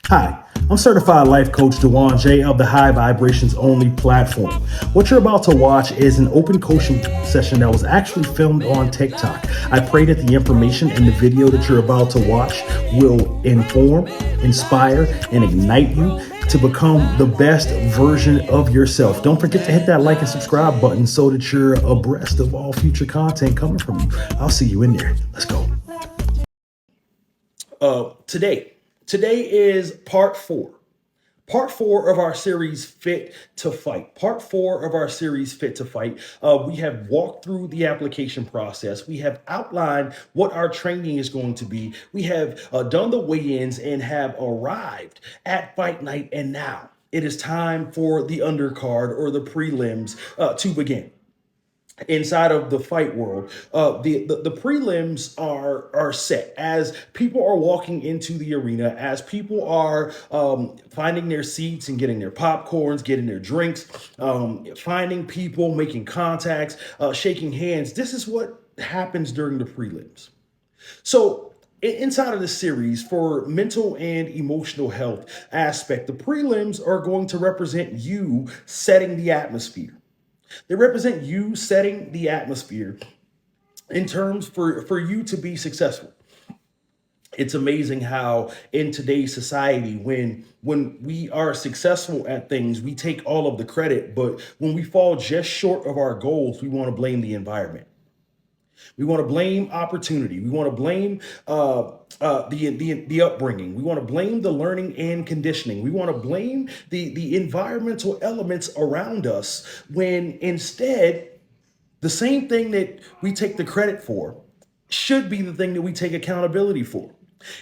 Hi, I'm certified life coach Dewan J of the High Vibrations Only platform. What you're about to watch is an open coaching session that was actually filmed on TikTok. I pray that the information in the video that you're about to watch will inform, inspire, and ignite you to become the best version of yourself. Don't forget to hit that like and subscribe button so that you're abreast of all future content coming from me. I'll see you in there. Let's go. Today is part four of our series Fit to Fight. Part four of our series Fit to Fight. We have walked through the application process. We have outlined what our training is going to be. We have done the weigh-ins and have arrived at fight night, and now it is time for the undercard or the prelims to begin. Inside of the fight world, the prelims are set as people are walking into the arena, as people are finding their seats and getting their popcorns, getting their drinks, finding people, making contacts, shaking hands. This is what happens during the prelims. So inside of this series, for mental and emotional health aspect, the prelims are going to represent you setting the atmosphere. They represent you setting the atmosphere in terms for you to be successful. It's amazing how in today's society, when we are successful at things, we take all of the credit, but when we fall just short of our goals, we want to blame the environment. We want to blame opportunity. We want to blame the upbringing. We want to blame the learning and conditioning. We want to blame the environmental elements around us when instead the same thing that we take the credit for should be the thing that we take accountability for.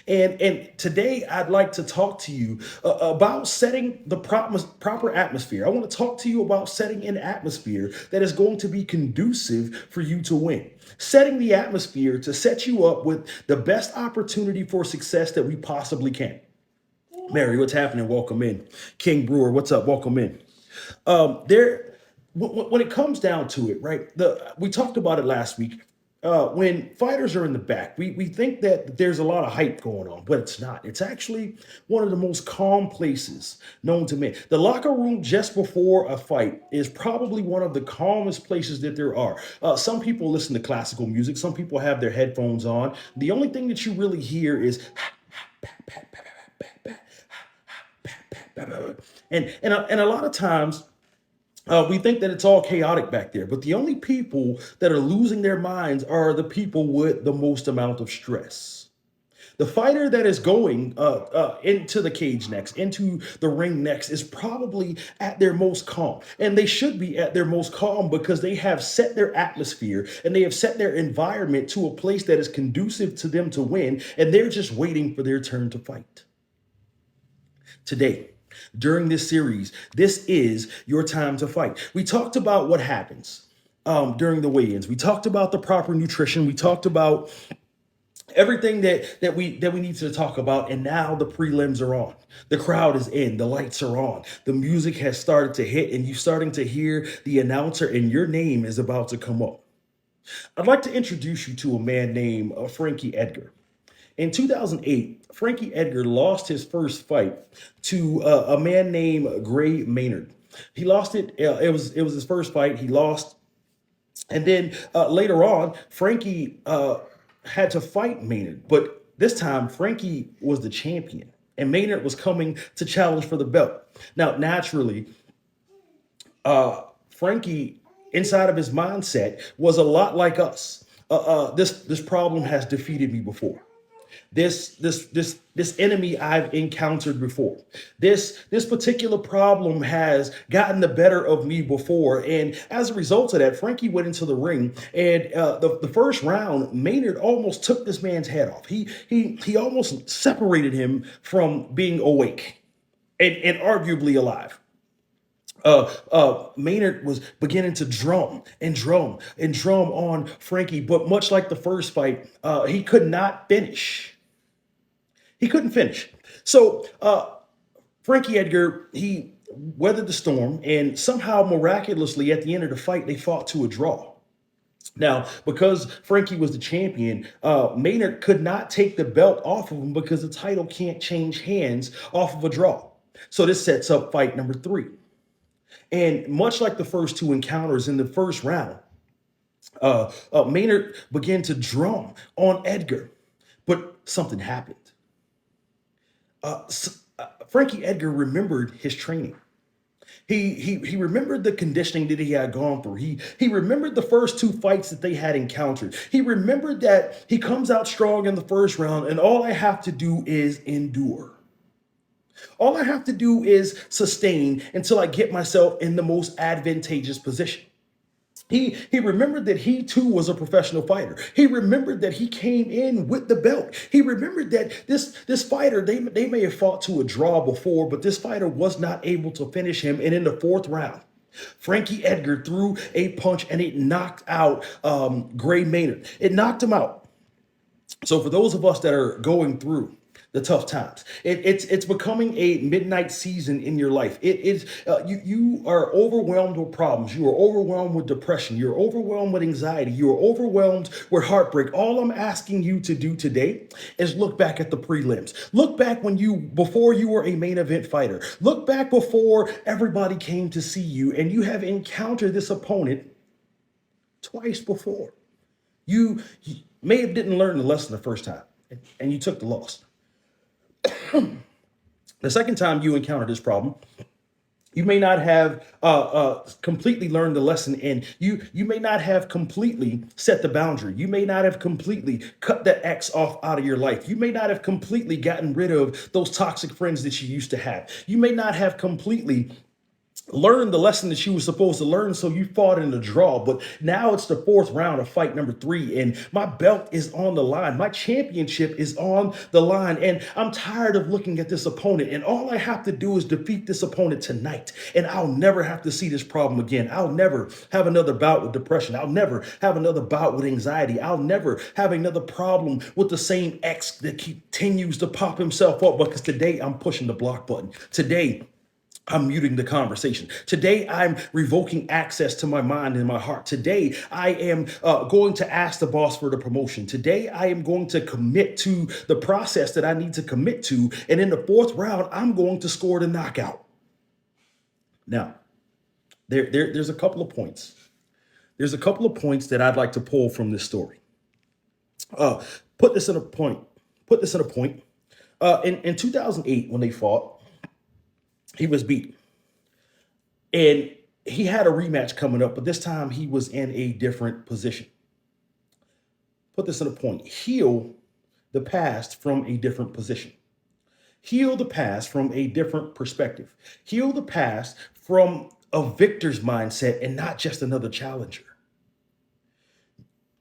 And today I'd like to talk to you about setting the proper atmosphere. I want to talk to you about setting an atmosphere that is going to be conducive for you to win. Setting the atmosphere to set you up with the best opportunity for success that we possibly can. Mary, what's happening? Welcome in. King Brewer, what's up? Welcome in. There, when it comes down to it, right? We talked about it last week. When fighters are in the back, we think that there's a lot of hype going on, but it's not. It's actually one of the most calm places known to me. The locker room just before a fight is probably one of the calmest places that there are. Some people listen to classical music. Some people have their headphones on. The only thing that you really hear is and a lot of times we think that it's all chaotic back there, but the only people that are losing their minds are the people with the most amount of stress. The fighter that is going into the cage next, into the ring next, is probably at their most calm. And they should be at their most calm because they have set their atmosphere and they have set their environment to a place that is conducive to them to win. And they're just waiting for their turn to fight. Today, during this series, this is your time to fight. We talked about what happens during the weigh-ins. We talked about the proper nutrition. We talked about everything that we need to talk about, and now the prelims are on. The crowd is in. The lights are on. The music has started to hit, and you're starting to hear the announcer, and your name is about to come up. I'd like to introduce you to a man named Frankie Edgar. In 2008, Frankie Edgar lost his first fight to a man named Gray Maynard. He lost it. It was his first fight. He lost, and then later on, Frankie had to fight Maynard, but this time Frankie was the champion, and Maynard was coming to challenge for the belt. Now, naturally, Frankie, inside of his mindset, was a lot like us. This problem has defeated me before. This enemy I've encountered before. This particular problem has gotten the better of me before, and as a result of that, Frankie went into the ring, and the first round, Maynard almost took this man's head off. He almost separated him from being awake and arguably alive. Maynard was beginning to drum and drum and drum on Frankie, but much like the first fight, he could not finish. He couldn't finish. So Frankie Edgar, he weathered the storm, and somehow miraculously at the end of the fight, they fought to a draw. Now, because Frankie was the champion, Maynard could not take the belt off of him because the title can't change hands off of a draw. So this sets up fight number three. And much like the first two encounters in the first round, Maynard began to drum on Edgar, but something happened. Frankie Edgar remembered his training. He remembered the conditioning that he had gone through. He remembered the first two fights that they had encountered. He remembered that he comes out strong in the first round, and all I have to do is endure. All I have to do is sustain until I get myself in the most advantageous position. He remembered that he too was a professional fighter. He remembered that he came in with the belt. He remembered that this fighter, they may have fought to a draw before, but this fighter was not able to finish him. And in the fourth round, Frankie Edgar threw a punch and it knocked out Gray Maynard. It knocked him out. So for those of us that are going through the tough times, it's becoming a midnight season in your life. It is you are overwhelmed with problems. You are overwhelmed with depression. You're overwhelmed with anxiety. You are overwhelmed with heartbreak. All I'm asking you to do today is look back at the prelims. Look back before you were a main event fighter. Look back before everybody came to see you, and you have encountered this opponent twice before. You may have didn't learn the lesson the first time, and you took the loss. The second time you encounter this problem, you may not have completely learned the lesson, and you may not have completely set the boundary. You may not have completely cut that X off out of your life. You may not have completely gotten rid of those toxic friends that you used to have. You may not have completely learned the lesson that you were supposed to learn, so you fought in a draw. But now it's the fourth round of fight number three, and my belt is on the line. My championship is on the line, and I'm tired of looking at this opponent, and all I have to do is defeat this opponent tonight, and I'll never have to see this problem again. I'll never have another bout with depression. I'll never have another bout with anxiety. I'll never have another problem with the same ex that continues to pop himself up, because today I'm pushing the block button. Today I'm muting the conversation. Today, I'm revoking access to my mind and my heart. Today, I am going to ask the boss for the promotion. Today, I am going to commit to the process that I need to commit to. And in the fourth round, I'm going to score the knockout. Now, there's a couple of points. There's a couple of points that I'd like to pull from this story. Put this in a point. In 2008, when they fought, he was beat. And he had a rematch coming up, but this time he was in a different position. Put this in a point. Heal the past from a different position. Heal the past from a different perspective. Heal the past from a victor's mindset and not just another challenger.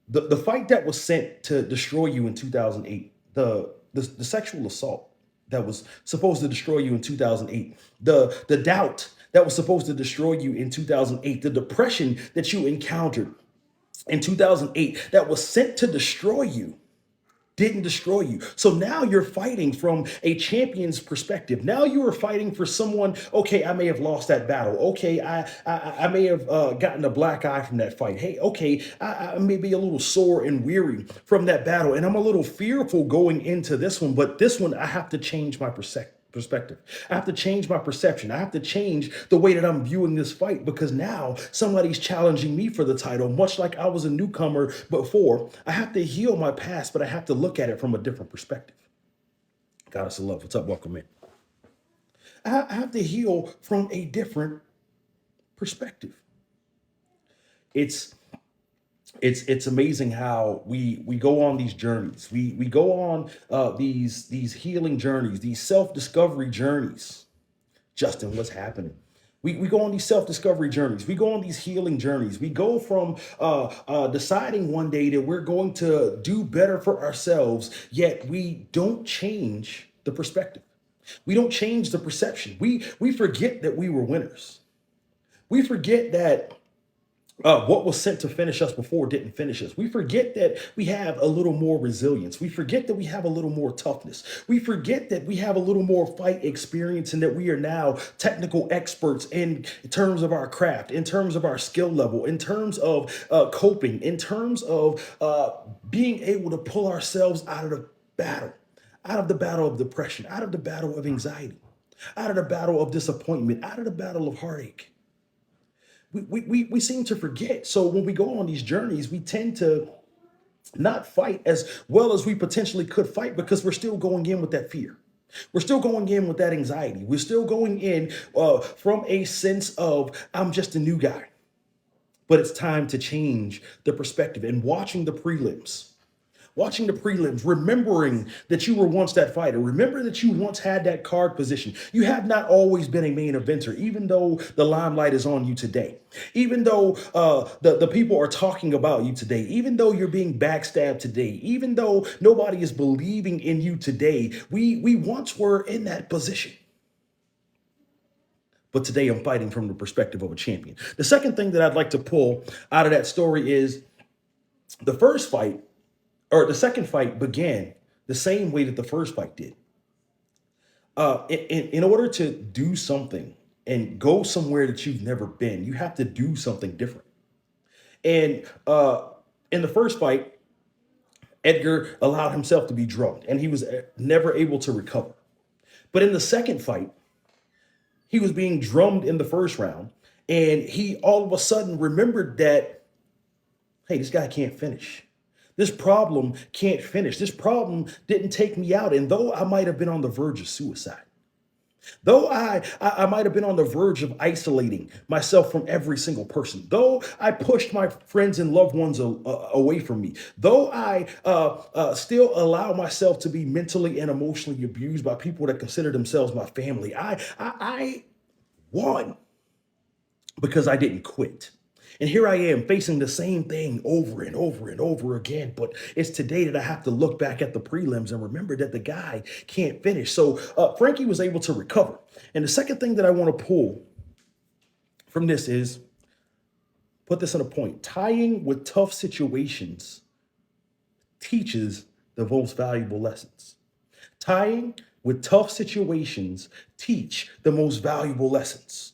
The fight that was sent to destroy you in 2008, the sexual assault that was supposed to destroy you in 2008, the doubt that was supposed to destroy you in 2008, the depression that you encountered in 2008 that was sent to destroy you, didn't destroy you. So now you're fighting from a champion's perspective. Now you are fighting for someone. Okay, I may have lost that battle. Okay, I may have gotten a black eye from that fight. Hey, okay, I may be a little sore and weary from that battle, and I'm a little fearful going into this one. But this one, I have to change my perspective. I have to change my perception. I have to change the way that I'm viewing this fight, because now somebody's challenging me for the title, much like I was a newcomer before. I have to heal my past, but I have to look at it from a different perspective. Goddess of love, what's up? Welcome in. I have to heal from a different perspective. It's amazing how we go on these journeys. We go on these healing journeys, these self-discovery journeys. Justin, what's happening? We go on these self-discovery journeys. We go on these healing journeys. We go from deciding one day that we're going to do better for ourselves, yet we don't change the perspective. We don't change the perception. We forget that we were winners. We forget that What was sent to finish us before didn't finish us. We forget that we have a little more resilience. We forget that we have a little more toughness. We forget that we have a little more fight experience and that we are now technical experts in terms of our craft, in terms of our skill level, in terms of coping, in terms of being able to pull ourselves out of the battle, out of the battle of depression, out of the battle of anxiety, out of the battle of disappointment, out of the battle of heartache. We seem to forget. So when we go on these journeys, we tend to not fight as well as we potentially could fight because we're still going in with that fear. We're still going in with that anxiety. We're still going in from a sense of, I'm just a new guy. But it's time to change the perspective. And watching the prelims, remembering that you were once that fighter, remember that you once had that card position. You have not always been a main eventer, even though the limelight is on you today, even though the people are talking about you today, even though you're being backstabbed today, even though nobody is believing in you today. We once were in that position. But today I'm fighting from the perspective of a champion. The second thing that I'd like to pull out of that story is the first fight or the second fight began the same way that the first fight did. In order to do something and go somewhere that you've never been, you have to do something different. And in the first fight, Edgar allowed himself to be drugged and he was never able to recover. But in the second fight, he was being drummed in the first round and he all of a sudden remembered that, hey, this guy can't finish. This problem can't finish. This problem didn't take me out. And though I might have been on the verge of suicide, though I might have been on the verge of isolating myself from every single person, though I pushed my friends and loved ones away from me, though I still allow myself to be mentally and emotionally abused by people that consider themselves my family, I won because I didn't quit. And here I am facing the same thing over and over and over again. But it's today that I have to look back at the prelims and remember that the guy can't finish. So Frankie was able to recover. And the second thing that I want to pull from this is put this in a point. Tying with tough situations teaches the most valuable lessons. Tying with tough situations teach the most valuable lessons.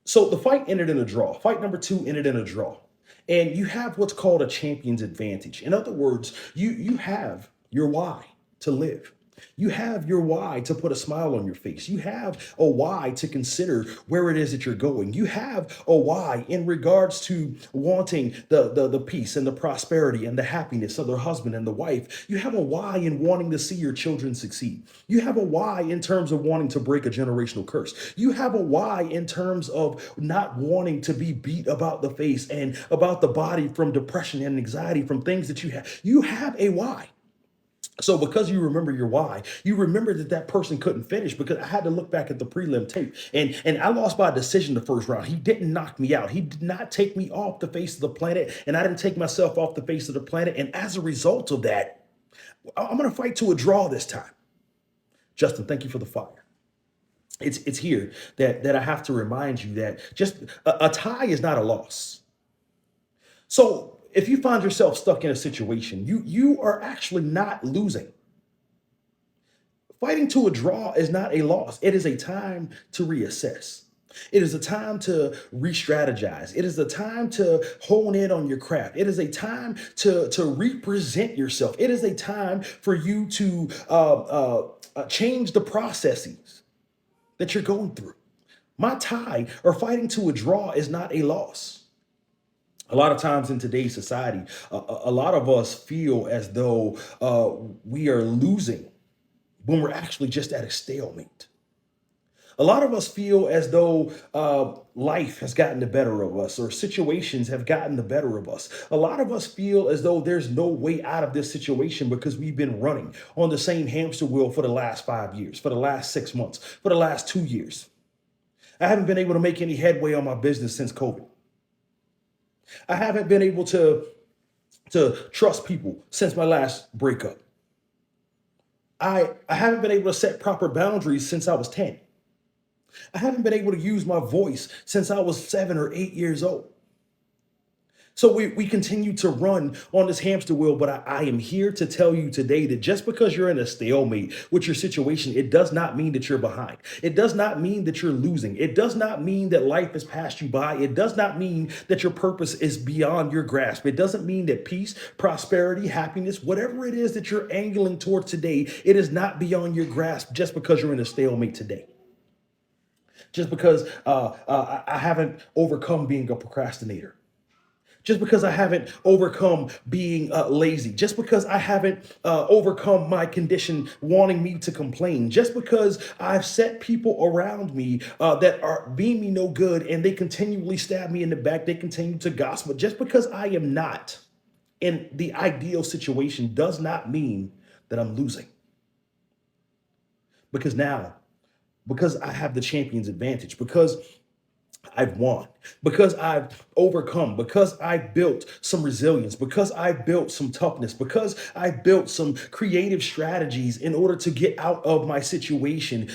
So the fight ended in a draw. Fight number two ended in a draw. And you have what's called a champion's advantage. In other words, you have your why to live. You have your why to put a smile on your face. You have a why to consider where it is that you're going. You have a why in regards to wanting the peace and the prosperity and the happiness of the husband and the wife. You have a why in wanting to see your children succeed. You have a why in terms of wanting to break a generational curse. You have a why in terms of not wanting to be beat about the face and about the body from depression and anxiety from things that you have. You have a why. So because you remember your why, you remember that that person couldn't finish because I had to look back at the prelim tape and I lost by decision the first round. He didn't knock me out. He did not take me off the face of the planet and I didn't take myself off the face of the planet. And as a result of that, I'm going to fight to a draw this time. Justin, thank you for the fire. It's here that I have to remind you that just a tie is not a loss. So if you find yourself stuck in a situation, you are actually not losing. Fighting to a draw is not a loss. It is a time to reassess. It is a time to re-strategize. It is a time to hone in on your craft. It is a time to represent yourself. It is a time for you to change the processes that you're going through. My tie or fighting to a draw is not a loss. A lot of times in today's society, a lot of us feel as though we are losing when we're actually just at a stalemate. A lot of us feel as though life has gotten the better of us or situations have gotten the better of us. A lot of us feel as though there's no way out of this situation because we've been running on the same hamster wheel for the last 5 years, for the last 6 months, for the last 2 years. I haven't been able to make any headway on my business since COVID. I haven't been able to trust people since my last breakup. I haven't been able to set proper boundaries since I was 10. I haven't been able to use my voice since I was 7 or 8 years old. So we continue to run on this hamster wheel, but I am here to tell you today that just because you're in a stalemate with your situation, it does not mean that you're behind. It does not mean that you're losing. It does not mean that life has passed you by. It does not mean that your purpose is beyond your grasp. It doesn't mean that peace, prosperity, happiness, whatever it is that you're angling towards today, it is not beyond your grasp just because you're in a stalemate today. Just because I haven't overcome being a procrastinator, just because I haven't overcome being lazy, just because I haven't overcome my condition wanting me to complain, just because I've set people around me that are being me no good and they continually stab me in the back, they continue to gossip. Just because I am not in the ideal situation does not mean that I'm losing. Because now, because I have the champion's advantage, because I've won, because I've overcome, because I built some resilience, because I built some toughness, because I built some creative strategies in order to get out of my situation.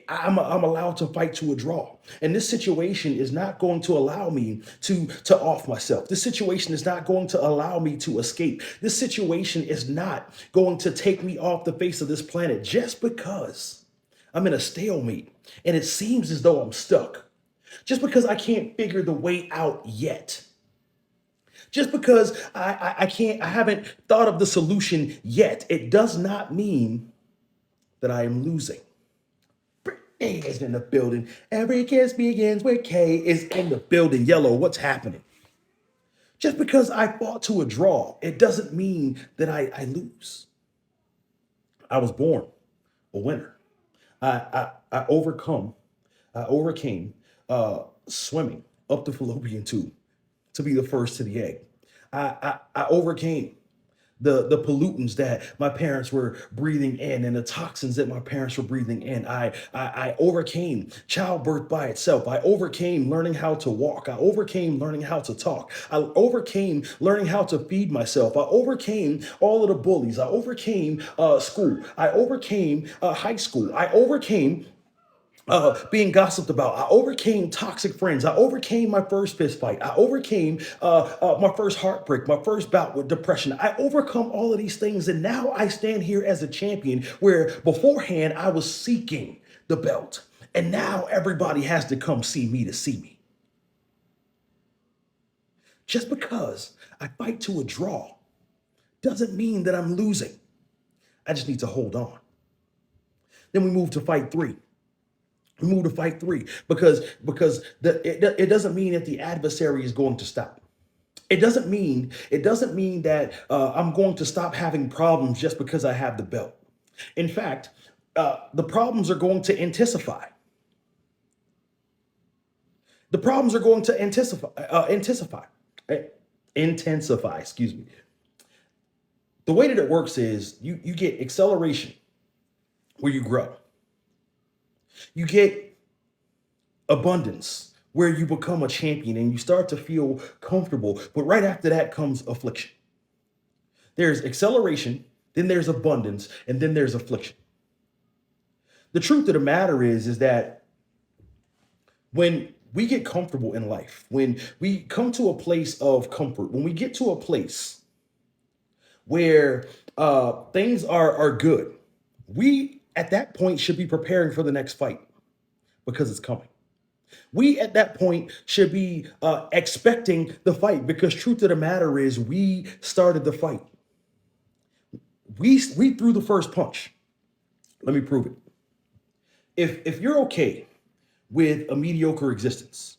I'm allowed to fight to a draw. And this situation is not going to allow me to off myself. This situation is not going to allow me to escape. This situation is not going to take me off the face of this planet just because I'm in a stalemate and it seems as though I'm stuck. Just because I can't figure the way out yet. Just because I haven't thought of the solution yet, it does not mean that I am losing. Brittany is in the building. Every kiss begins with K is in the building. Yellow, what's happening? Just because I fought to a draw, it doesn't mean that I lose. I was born a winner. I overcame swimming up the fallopian tube to be the first to the egg. I overcame the pollutants that my parents were breathing in and the toxins that my parents were breathing in. I overcame childbirth by itself. I overcame learning how to walk. I overcame learning how to talk. I overcame learning how to feed myself. I overcame all of the bullies. I overcame school. I overcame high school. I overcame being gossiped about. I overcame toxic friends. I overcame my first fist fight. I overcame my first heartbreak, my first bout with depression. I overcome all of these things. And now I stand here as a champion where beforehand I was seeking the belt. And now everybody has to come see me to see me. Just because I fight to a draw doesn't mean that I'm losing. I just need to hold on. Then we move to fight three. We move to fight three because it doesn't mean that the adversary is going to stop. It doesn't mean that I'm going to stop having problems just because I have the belt. In fact, the problems are going to intensify. The problems are going to intensify. Excuse me. The way that it works is you get acceleration where you grow. You get abundance where you become a champion and you start to feel comfortable. But right after that comes affliction. There's acceleration, then there's abundance, and then there's affliction. The truth of the matter is that when we get comfortable in life, when we come to a place of comfort, when we get to a place where things are good, we at that point should be preparing for the next fight because it's coming. We at that point should be expecting the fight because truth of the matter is we started the fight. We threw the first punch. Let me prove it. If you're okay with a mediocre existence,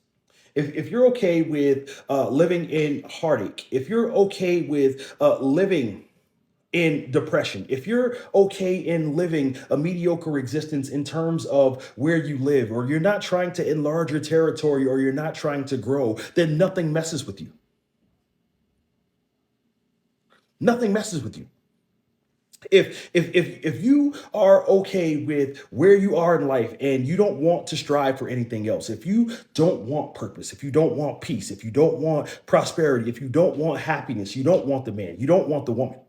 if you're okay with living in heartache, if you're okay with living in depression, if you're okay in living a mediocre existence in terms of where you live, or you're not trying to enlarge your territory, or you're not trying to grow, then nothing messes with you. Nothing messes with you. If you are okay with where you are in life and you don't want to strive for anything else, if you don't want purpose, if you don't want peace, if you don't want prosperity, if you don't want happiness, you don't want the man, you don't want the woman,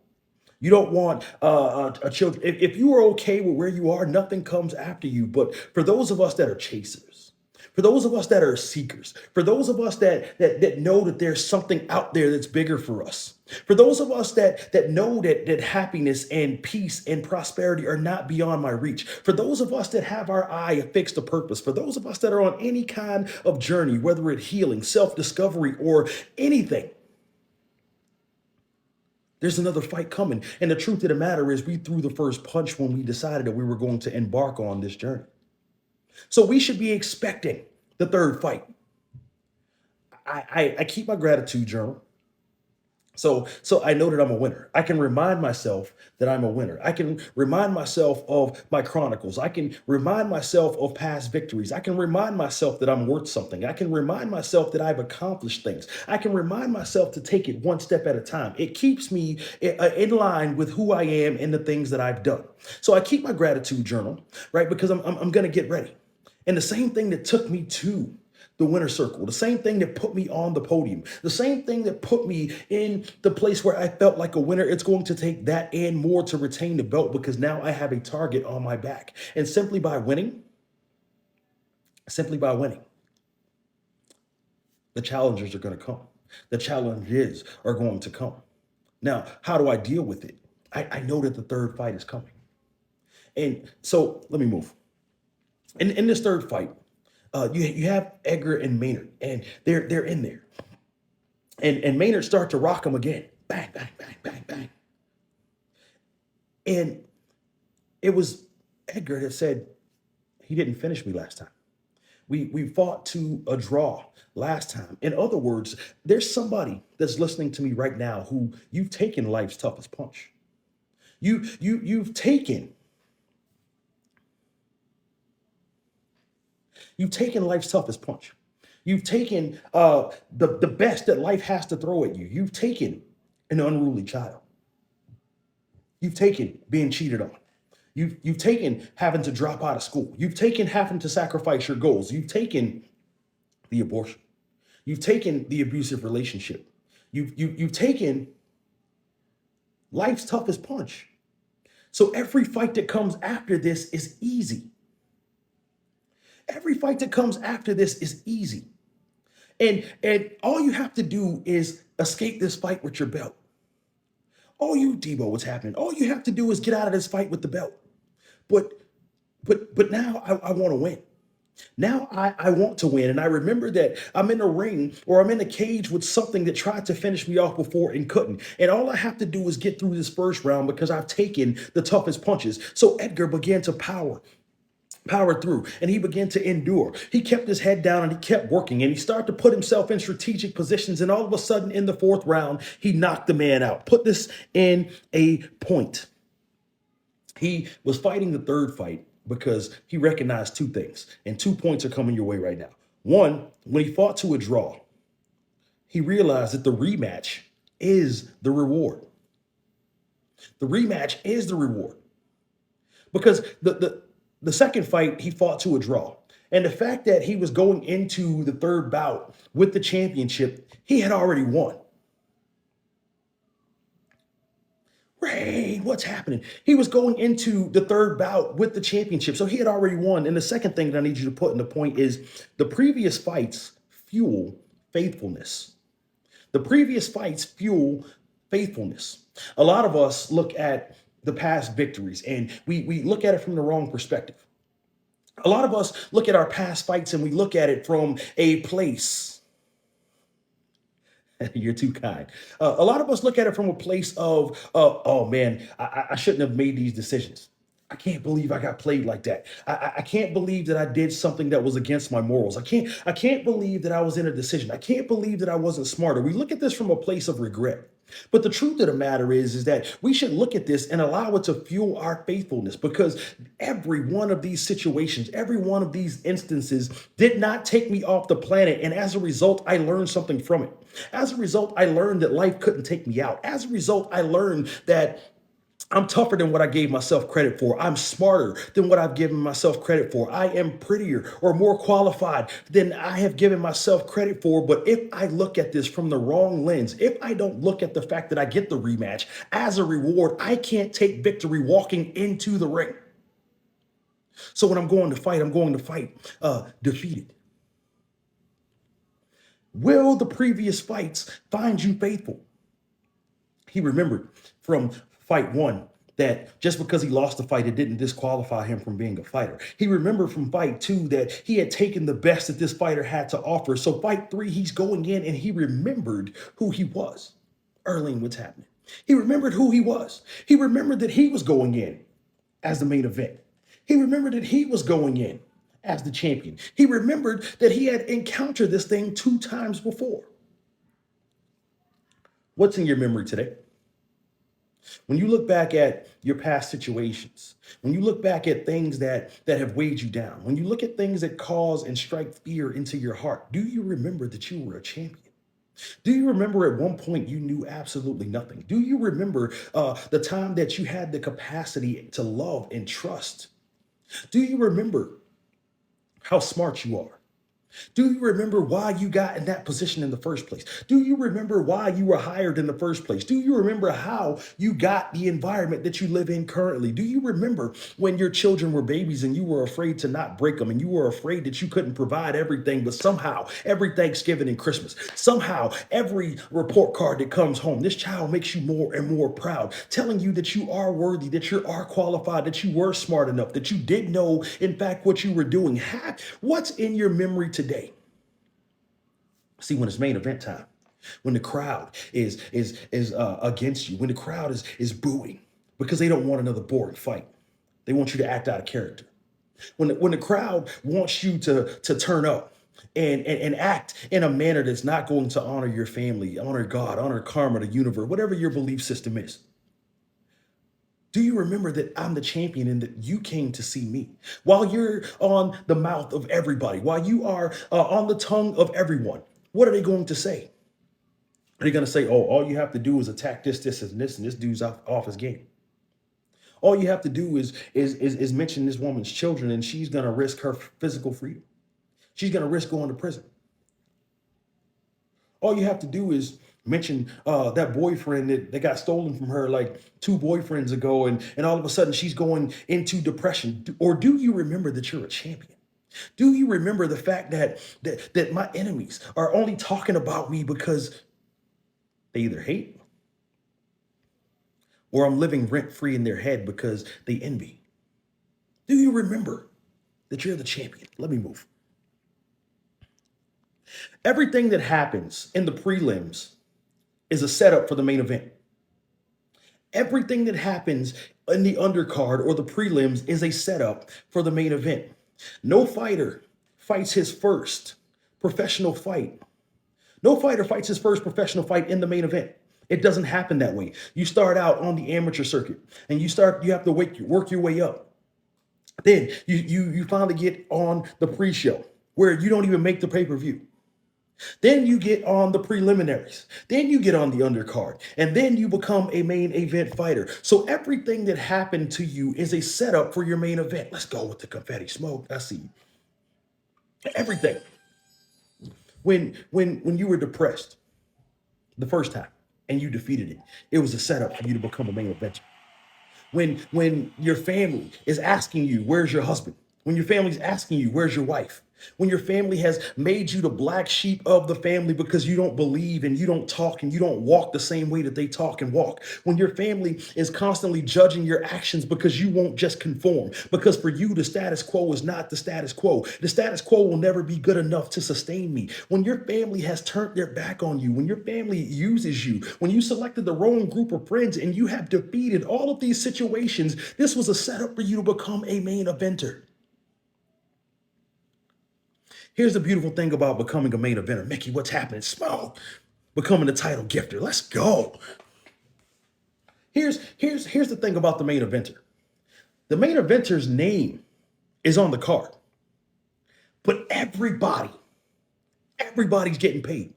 you don't want a children. If you are okay with where you are, nothing comes after you. But for those of us that are chasers, For those of us that are seekers, for those of us that know that there's something out there that's bigger for us, for those of us that know that happiness and peace and prosperity are not beyond my reach, for those of us that have our eye fixed to purpose, for those of us that are on any kind of journey, whether it's healing, self-discovery, or anything, there's another fight coming. And the truth of the matter is, we threw the first punch when we decided that we were going to embark on this journey. So we should be expecting the third fight. I keep my gratitude journal. So I know that I'm a winner. I can remind myself that I'm a winner. I can remind myself of my chronicles. I can remind myself of past victories. I can remind myself that I'm worth something. I can remind myself that I've accomplished things. I can remind myself to take it one step at a time. It keeps me in line with who I am and the things that I've done. So I keep my gratitude journal, right? Because I'm going to get ready. And the same thing that took me to the winner circle, the same thing that put me on the podium, the same thing that put me in the place where I felt like a winner, it's going to take that and more to retain the belt, because now I have a target on my back. And simply by winning, the challengers are going to come. The challenges are going to come. Now, how do I deal with it? I know that the third fight is coming. And so let me move. In this third fight, you have Edgar and Maynard, and they're in there, and Maynard start to rock him again, bang, bang, bang, bang, bang, and it was Edgar that said he didn't finish me last time. We fought to a draw last time. In other words, there's somebody that's listening to me right now who you've taken life's toughest punch. You've taken life's toughest punch. You've taken the best that life has to throw at you. You've taken an unruly child. You've taken being cheated on. You've taken having to drop out of school. You've taken having to sacrifice your goals. You've taken the abortion. You've taken the abusive relationship. You've taken life's toughest punch. So every fight that comes after this is easy. Every fight that comes after this is easy. And all you have to do is escape this fight with your belt. Oh, you Debo, what's happening? All you have to do is get out of this fight with the belt. But now I want to win. Now I want to win. And I remember that I'm in a ring, or I'm in a cage with something that tried to finish me off before and couldn't. And all I have to do is get through this first round because I've taken the toughest punches. So Edgar began to power through, and he began to endure. He kept his head down and he kept working, and he started to put himself in strategic positions. And all of a sudden, in the fourth round, he knocked the man out. Put this in a point. He was fighting the third fight because he recognized two things, and 2 points are coming your way right now. One, when he fought to a draw, he realized that the rematch is the reward. The rematch is the reward, because the second fight, he fought to a draw. And the fact that he was going into the third bout with the championship, he had already won. Ray, what's happening? He was going into the third bout with the championship, so he had already won. And the second thing that I need you to put in the point is the previous fights fuel faithfulness. The previous fights fuel faithfulness. A lot of us look at the past victories and we look at it from the wrong perspective. A lot of us look at our past fights and we look at it from a place. You're too kind. A lot of us look at it from a place of, oh man, I shouldn't have made these decisions. I can't believe I got played like that. I can't believe that I did something that was against my morals. I can't believe that I was in a decision. I can't believe that I wasn't smarter. We look at this from a place of regret. But the truth of the matter is that we should look at this and allow it to fuel our faithfulness, because every one of these situations, every one of these instances did not take me off the planet. And as a result, I learned something from it. As a result, I learned that life couldn't take me out. As a result, I learned that I'm tougher than what I gave myself credit for. I'm smarter than what I've given myself credit for. I am prettier or more qualified than I have given myself credit for. But if I look at this from the wrong lens, if I don't look at the fact that I get the rematch as a reward, I can't take victory walking into the ring. So when I'm going to fight defeated. Will the previous fights find you faithful? He remembered from fight one that just because he lost the fight, it didn't disqualify him from being a fighter. He remembered from fight two that he had taken the best that this fighter had to offer. So fight three, he's going in and he remembered who he was early in what's happening. He remembered who he was. He remembered that he was going in as the main event. He remembered that he was going in as the champion. He remembered that he had encountered this thing 2 times before. What's in your memory today? When you look back at your past situations, when you look back at things that have weighed you down, when you look at things that cause and strike fear into your heart, do you remember that you were a champion? Do you remember at one point you knew absolutely nothing? Do you remember the time that you had the capacity to love and trust? Do you remember how smart you are? Do you remember why you got in that position in the first place? Do you remember why you were hired in the first place? Do you remember how you got the environment that you live in currently? Do you remember when your children were babies and you were afraid to not break them and you were afraid that you couldn't provide everything, but somehow every Thanksgiving and Christmas, somehow every report card that comes home, this child makes you more and more proud, telling you that you are worthy, that you are qualified, that you were smart enough, that you did know, in fact, what you were doing. What's in your memory today? See, when it's main event time, when the crowd is against you, when the crowd is booing because they don't want another boring fight, they want you to act out of character. When the crowd wants you to turn up and act in a manner that's not going to honor your family, honor God, honor karma, the universe, whatever your belief system is. Do you remember that I'm the champion and that you came to see me? While you're on the mouth of everybody, while you are on the tongue of everyone, what are they going to say? Are they going to say, oh, all you have to do is attack this, and this dude's off his game. All you have to do is mention this woman's children and she's going to risk her physical freedom. She's going to risk going to prison. All you have to do is mention that boyfriend that got stolen from her like 2 boyfriends ago, and all of a sudden she's going into depression. Or do you remember that you're a champion? Do you remember the fact that my enemies are only talking about me because they either hate me or I'm living rent free in their head because they envy? Do you remember that you're the champion? Let me move. Everything that happens in the prelims is a setup for the main event. Everything that happens in the undercard or the prelims is a setup for the main event. No fighter fights his first professional fight. No fighter fights his first professional fight in the main event. It doesn't happen that way. You start out on the amateur circuit and you have to work your way up. Then you finally get on the pre-show where you don't even make the pay-per-view. Then you get on the preliminaries. Then you get on the undercard. And then you become a main event fighter. So everything that happened to you is a setup for your main event. Let's go with the confetti smoke. I see you. Everything. When you were depressed the first time and you defeated it, it was a setup for you to become a main eventer. When your family is asking you, where's your husband? When your family's asking you, where's your wife? When your family has made you the black sheep of the family because you don't believe and you don't talk and you don't walk the same way that they talk and walk. When your family is constantly judging your actions because you won't just conform. Because for you, the status quo is not the status quo. The status quo will never be good enough to sustain me. When your family has turned their back on you, when your family uses you, when you selected the wrong group of friends and you have defeated all of these situations, this was a setup for you to become a main eventer. Here's the beautiful thing about becoming a main eventer. Mickey, what's happening? Smoke. Becoming the title gifter. Let's go. Here's the thing about the main eventer. The main eventer's name is on the card. But everybody's getting paid.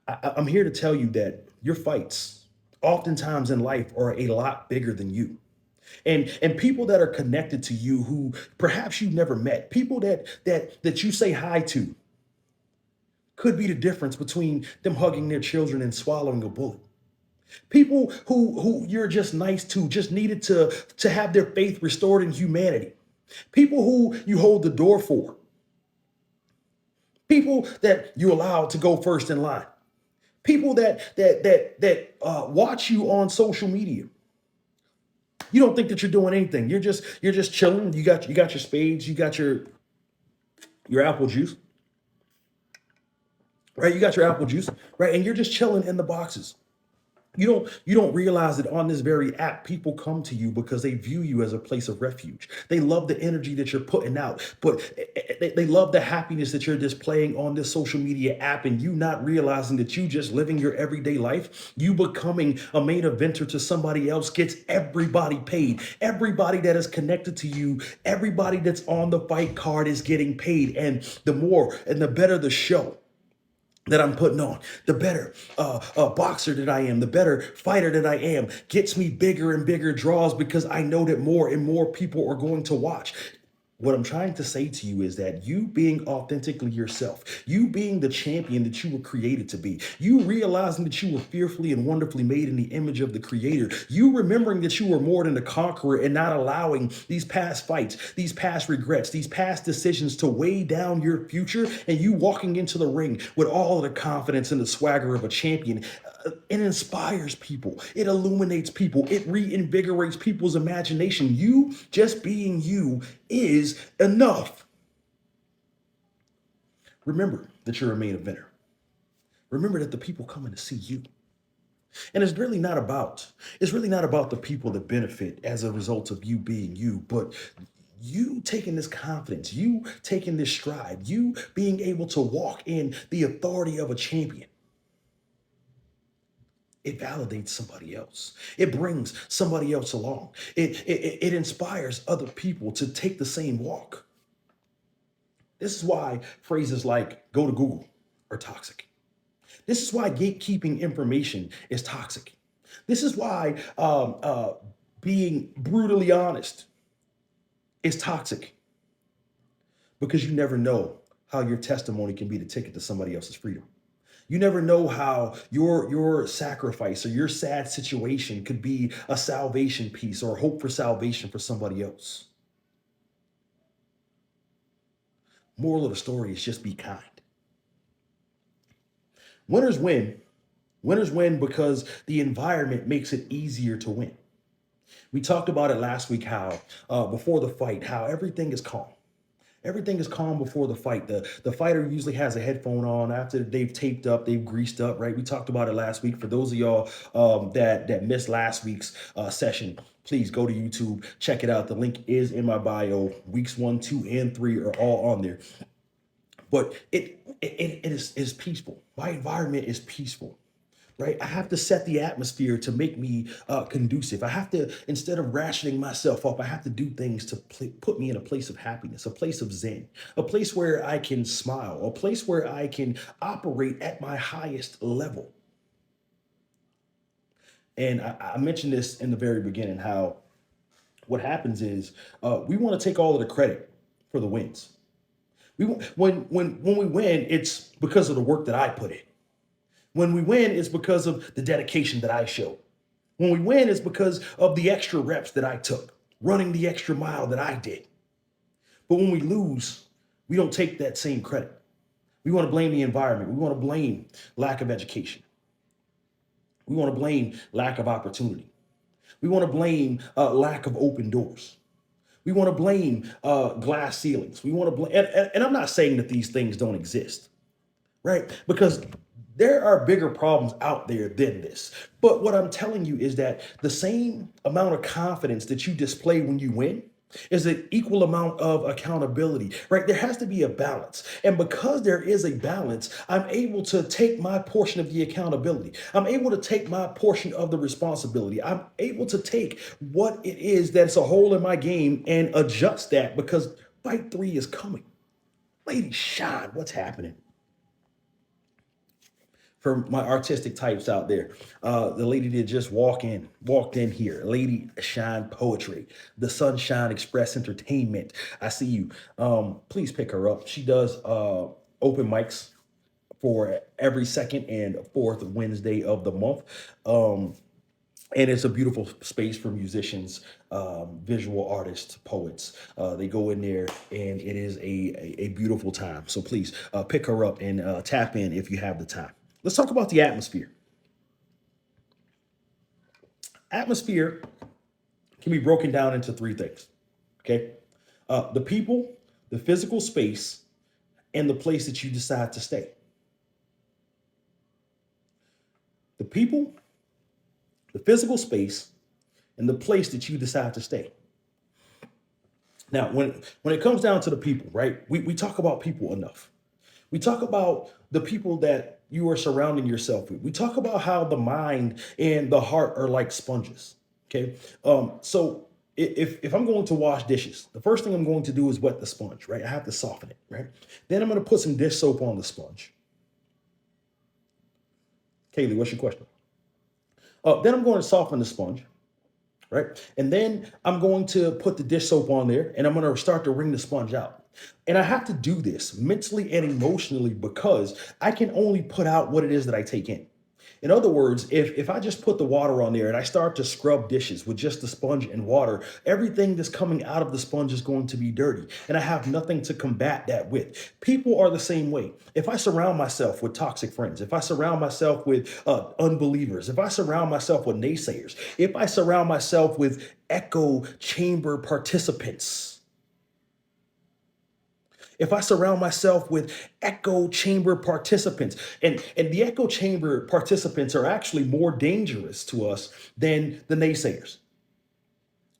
I'm here to tell you that your fights, oftentimes in life, are a lot bigger than you. And people that are connected to you who perhaps you've never met, people that you say hi to, could be the difference between them hugging their children and swallowing a bullet. People who you're just nice to, just needed to have their faith restored in humanity. People who you hold the door for. People that you allow to go first in line, people that watch you on social media. You don't think that you're doing anything. You're just chilling. You got your spades. You got your apple juice, right? You got your apple juice, right? And you're just chilling in the boxes. You don't realize that on this very app, people come to you because they view you as a place of refuge. They love the energy that you're putting out, but they love the happiness that you're displaying on this social media app, and you not realizing that you just living your everyday life, you becoming a main eventer to somebody else gets everybody paid. Everybody that is connected to you, everybody that's on the fight card is getting paid, and the more and the better the show that I'm putting on, the better boxer that I am, the better fighter that I am, gets me bigger and bigger draws because I know that more and more people are going to watch. What I'm trying to say to you is that you being authentically yourself, you being the champion that you were created to be, you realizing that you were fearfully and wonderfully made in the image of the creator, you remembering that you were more than a conqueror and not allowing these past fights, these past regrets, these past decisions to weigh down your future, and you walking into the ring with all of the confidence and the swagger of a champion. It inspires people. It illuminates people. It reinvigorates people's imagination. You just being you is enough. Remember that you're a main eventer. Remember that the people coming to see you. And it's really not about the people that benefit as a result of you being you, but you taking this confidence, you taking this stride, you being able to walk in the authority of a champion. It validates somebody else. It brings somebody else along. It inspires other people to take the same walk. This is why phrases like go to Google are toxic. This is why gatekeeping information is toxic. This is why being brutally honest is toxic, because you never know how your testimony can be the ticket to somebody else's freedom. You never know how your sacrifice or your sad situation could be a salvation piece or hope for salvation for somebody else. Moral of the story is just be kind. Winners win. Winners win because the environment makes it easier to win. We talked about it last week how before the fight, how everything is calm. Everything is calm before the fight. The fighter usually has a headphone on after they've taped up, they've greased up, right? We talked about it last week. For those of y'all that missed last week's session, please go to YouTube, check it out. The link is in my bio. Weeks 1, 2, and 3 are all on there. But it is peaceful. My environment is peaceful, right? I have to set the atmosphere to make me conducive. I have to, instead of rationing myself up, I have to do things to put me in a place of happiness, a place of zen, a place where I can smile, a place where I can operate at my highest level. And I mentioned this in the very beginning, how what happens is we want to take all of the credit for the wins. When we win, it's because of the work that I put in. When we win, it's because of the dedication that I showed. When we win, it's because of the extra reps that I took, running the extra mile that I did. But when we lose, we don't take that same credit. We want to blame the environment. We want to blame lack of education. We want to blame lack of opportunity. We want to blame lack of open doors. We want to blame glass ceilings. We want to blame, and I'm not saying that these things don't exist, right? Because there are bigger problems out there than this. But what I'm telling you is that the same amount of confidence that you display when you win is an equal amount of accountability, right? There has to be a balance. And because there is a balance, I'm able to take my portion of the accountability. I'm able to take my portion of the responsibility. I'm able to take what it is that's a hole in my game and adjust that, because fight 3 is coming. Lady Shine, what's happening? For my artistic types out there, the lady that just walked in here, Lady Shine Poetry, the Sunshine Express Entertainment. I see you. Please pick her up. She does open mics for every second and fourth Wednesday of the month. And it's a beautiful space for musicians, visual artists, poets. They go in there, and it is a beautiful time. So please pick her up and tap in if you have the time. Let's talk about the atmosphere. Atmosphere can be broken down into three things. Okay, the people, the physical space, and the place that you decide to stay. The people, the physical space, and the place that you decide to stay. Now, when it comes down to the people, right? We talk about people enough. We talk about the people that you are surrounding yourself with. We talk about how the mind and the heart are like sponges. Okay. So if I'm going to wash dishes, the first thing I'm going to do is wet the sponge, right? I have to soften it, right? Then I'm going to put some dish soap on the sponge. Kaylee, what's your question? Then I'm going to soften the sponge, right? And then I'm going to put the dish soap on there, and I'm going to start to wring the sponge out. And I have to do this mentally and emotionally because I can only put out what it is that I take in. In other words, if I just put the water on there and I start to scrub dishes with just the sponge and water, everything that's coming out of the sponge is going to be dirty. And I have nothing to combat that with. People are the same way. If I surround myself with toxic friends, if I surround myself with unbelievers, if I surround myself with naysayers, if I surround myself with echo chamber participants, if I surround myself with echo chamber participants, and the echo chamber participants are actually more dangerous to us than the naysayers.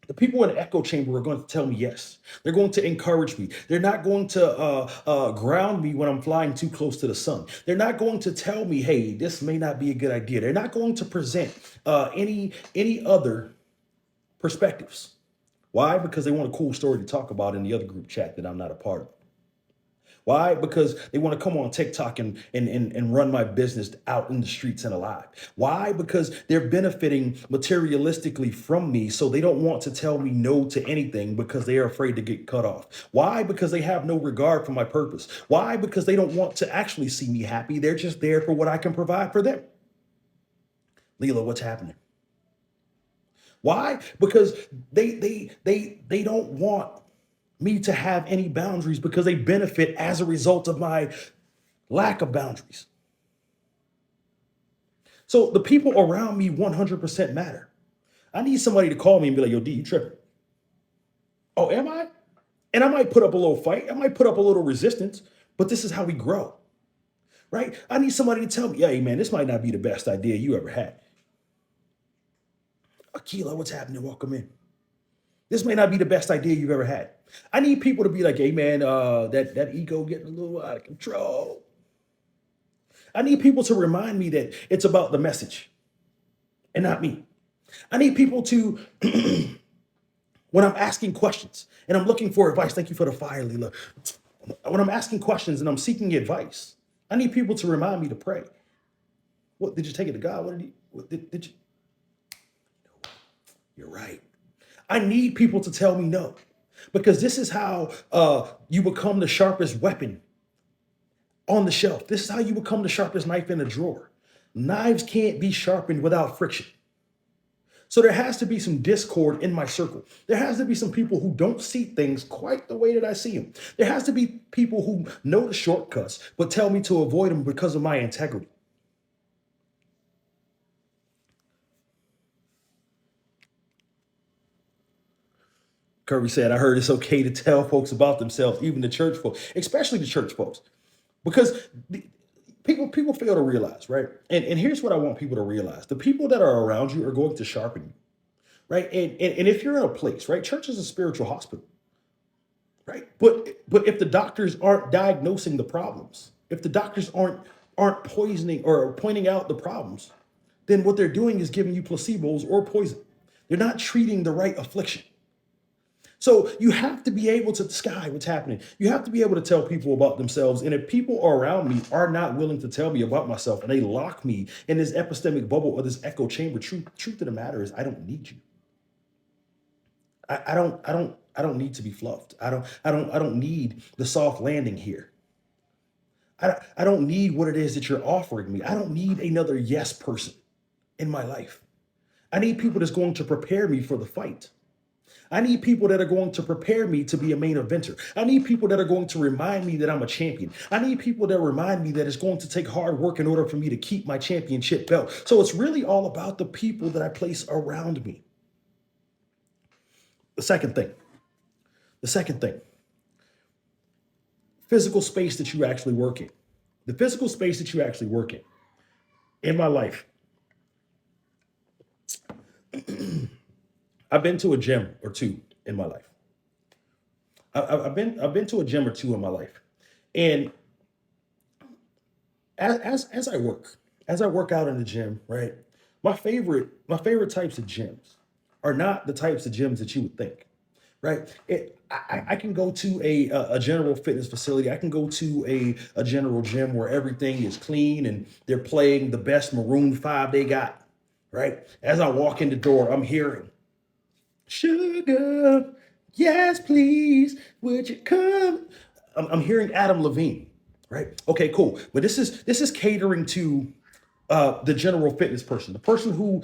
The people in the echo chamber are going to tell me yes. They're going to encourage me. They're not going to ground me when I'm flying too close to the sun. They're not going to tell me, hey, this may not be a good idea. They're not going to present any other perspectives. Why? Because they want a cool story to talk about in the other group chat that I'm not a part of. Why? Because they want to come on TikTok and run my business out in the streets and alive. Why? Because they're benefiting materialistically from me, so they don't want to tell me no to anything because they are afraid to get cut off. Why? Because they have no regard for my purpose. Why? Because they don't want to actually see me happy. They're just there for what I can provide for them. Leela, what's happening? Why? Because they don't want me to have any boundaries because they benefit as a result of my lack of boundaries. So the people around me 100% matter. I need somebody to call me and be like, yo, D, you tripping? Oh, am I? And I might put up a little fight. I might put up a little resistance, but this is how we grow, right? I need somebody to tell me, hey, man, this might not be the best idea you ever had. Akila, what's happening? Welcome in. This may not be the best idea you've ever had. I need people to be like, hey, man, that ego getting a little out of control. I need people to remind me that it's about the message and not me. I need people to, when I'm asking questions and I'm looking for advice, thank you for the fire, Leela. When I'm asking questions and I'm seeking advice, I need people to remind me to pray. What, did you take it to God? Did you? You're right. I need people to tell me no, because this is how you become the sharpest weapon on the shelf. This is how you become the sharpest knife in a drawer. Knives can't be sharpened without friction. So there has to be some discord in my circle. There has to be some people who don't see things quite the way that I see them. There has to be people who know the shortcuts, but tell me to avoid them because of my integrity. Kirby said, I heard it's okay to tell folks about themselves, even the church folks, especially the church folks, because people fail to realize, right? And here's what I want people to realize. The people that are around you are going to sharpen you, right? And if you're in a place, right? Church is a spiritual hospital, right? But if the doctors aren't diagnosing the problems, if the doctors aren't poisoning or pointing out the problems, then what they're doing is giving you placebos or poison. They're not treating the right affliction. So you have to be able to sky what's happening. You have to be able to tell people about themselves. And if people around me are not willing to tell me about myself and they lock me in this epistemic bubble or this echo chamber, truth of the matter is I don't need you. I don't need to be fluffed. I don't need the soft landing here. I don't need what it is that you're offering me. I don't need another yes person in my life. I need people that's going to prepare me for the fight. I need people that are going to prepare me to be a main eventer. I need people that are going to remind me that I'm a champion. I need people that remind me that it's going to take hard work in order for me to keep my championship belt. So it's really all about the people that I place around me. The second thing, the second thing, physical space that you actually work in. The physical space that you actually work in. In my life, I've been to a gym or two in my life. I've been to a gym or two in my life, and as I work out in the gym, right? My favorite types of gyms are not the types of gyms that you would think, right? I can go to a general fitness facility. I can go to a general gym where everything is clean and they're playing the best Maroon 5 they got, right? As I walk in the door, I'm hearing sugar, yes, please, would you come? I'm hearing Adam Levine, right? Okay, cool. But this is catering to the general fitness person, the person who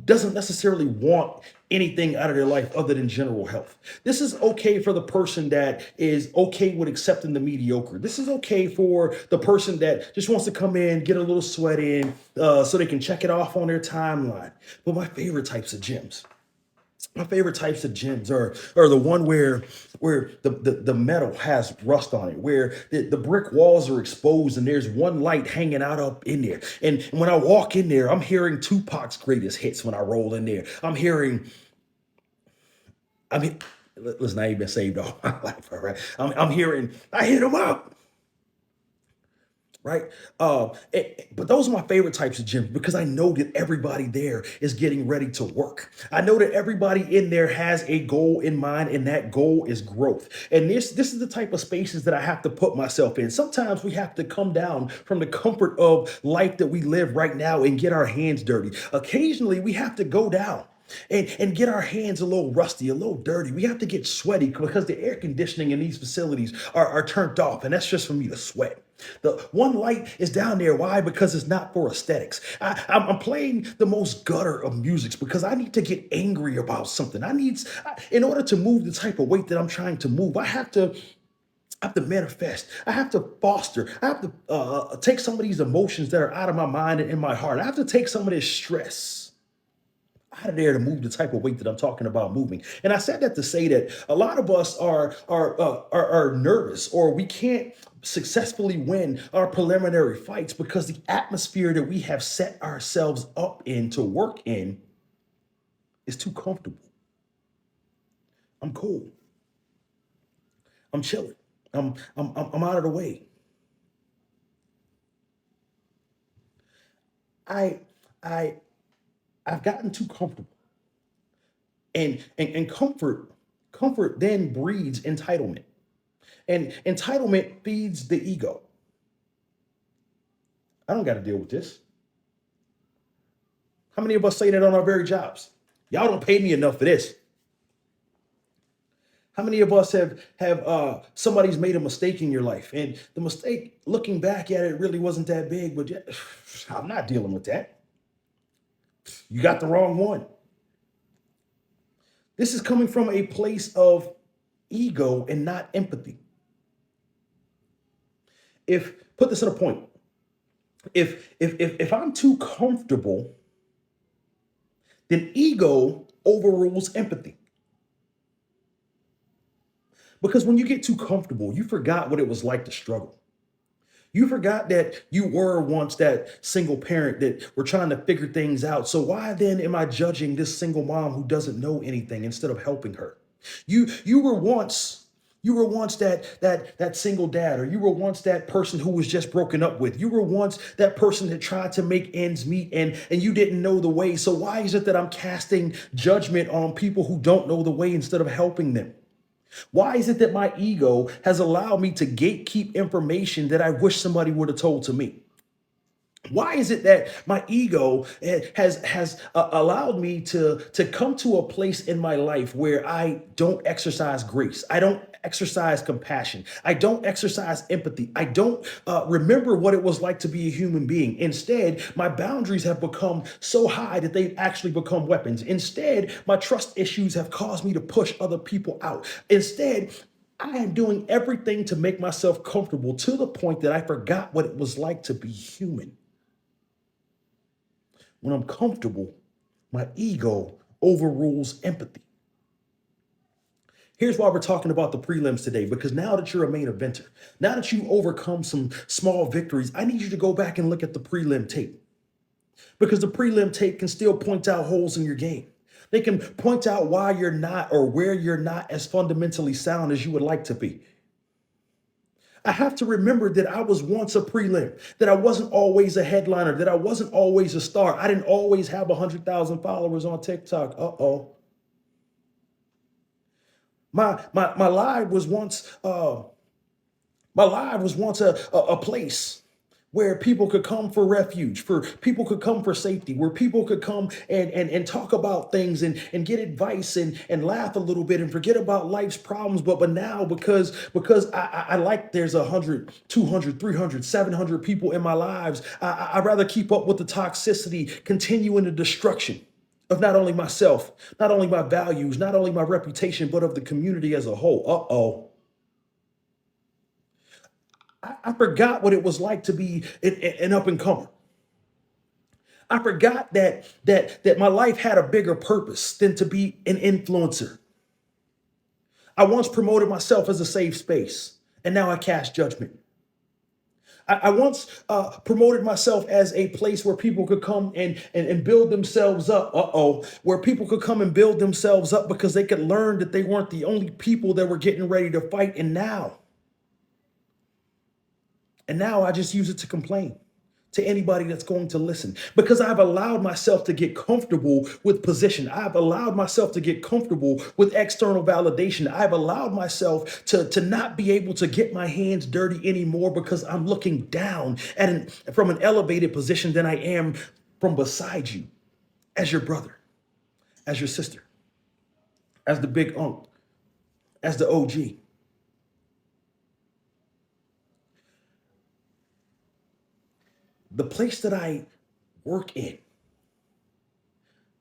doesn't necessarily want anything out of their life other than general health. This is okay for the person that is okay with accepting the mediocre. This is okay for the person that just wants to come in, get a little sweat in, so they can check it off on their timeline. But my favorite types of gyms are the one where the metal has rust on it, where the brick walls are exposed and there's one light hanging out up in there. And when I walk in there, I'm hearing Tupac's greatest hits when I roll in there. I mean, listen, I ain't been saved all my life, all right? I'm hearing, I hit him up, right? But those are my favorite types of gyms because I know that everybody there is getting ready to work. I know that everybody in there has a goal in mind, and that goal is growth. And this is the type of spaces that I have to put myself in. Sometimes we have to come down from the comfort of life that we live right now and get our hands dirty. Occasionally, we have to go down and get our hands a little rusty, a little dirty. We have to get sweaty because the air conditioning in these facilities are turned off, and that's just for me to sweat. The one light is down there. Why? Because it's not for aesthetics. I'm playing the most gutter of musics because I need to get angry about something. In order to move the type of weight that I'm trying to move, I have to manifest. I have to foster. I have to take some of these emotions that are out of my mind and in my heart. I have to take some of this stress out of there to move the type of weight that I'm talking about moving. And I said that to say that a lot of us are nervous, or we can't successfully win our preliminary fights because the atmosphere that we have set ourselves up in to work in is too comfortable. I'm cool. I'm chilling. I'm out of the way. I I I've gotten too comfortable. And comfort then breeds entitlement. And entitlement feeds the ego. I don't got to deal with this. How many of us say that on our very jobs? Y'all don't pay me enough for this. How many of us have somebody's made a mistake in your life, and the mistake, looking back at it, really wasn't that big, but yeah, I'm not dealing with that. You got the wrong one. This is coming from a place of ego and not empathy. If Put this in a point, if I'm too comfortable, then ego overrules empathy. Because when you get too comfortable, you forgot what it was like to struggle. You forgot that you were once that single parent that were trying to figure things out. So why then am I judging this single mom who doesn't know anything instead of helping her? You were once that single dad, or you were once that person who was just broken up with. You were once that person that tried to make ends meet, and you didn't know the way. So why is it that I'm casting judgment on people who don't know the way instead of helping them? Why is it that my ego has allowed me to gatekeep information that I wish somebody would have told to me? Why is it that my ego has allowed me to come to a place in my life where I don't exercise grace? I don't exercise compassion. I don't exercise empathy. I don't remember what it was like to be a human being. Instead, my boundaries have become so high that they've actually become weapons. Instead, my trust issues have caused me to push other people out. Instead, I am doing everything to make myself comfortable to the point that I forgot what it was like to be human. When I'm comfortable, my ego overrules empathy. Here's why we're talking about the prelims today, because now that you're a main eventer, now that you've overcome some small victories, I need you to go back and look at the prelim tape, because the prelim tape can still point out holes in your game. They can point out why you're not, or where you're not as fundamentally sound as you would like to be. I have to remember that I was once a prelim, that I wasn't always a headliner, that I wasn't always a star. I didn't always have 100,000 followers on TikTok. Uh-oh. My live was once a place where people could come for refuge, for people could come for safety, where people could come and talk about things and get advice and laugh a little bit and forget about life's problems. But now, because I like there's 100, 200, 300, 700 people in my lives, I'd rather keep up with the toxicity, continuing the destruction of not only myself, not only my values, not only my reputation, but of the community as a whole. Uh-oh. I forgot what it was like to be an up and comer. I forgot that my life had a bigger purpose than to be an influencer. I once promoted myself as a safe space, and now I cast judgment. I once promoted myself as a place where people could come and build themselves up. Uh-oh. Where people could come and build themselves up because they could learn that they weren't the only people that were getting ready to fight. And now I just use it to complain to anybody that's going to listen, because I've allowed myself to get comfortable with position. I've allowed myself to get comfortable with external validation. I've allowed myself to not be able to get my hands dirty anymore because I'm looking down from an elevated position than I am from beside you, as your brother, as your sister, as the big uncle, as the OG. The place that I work in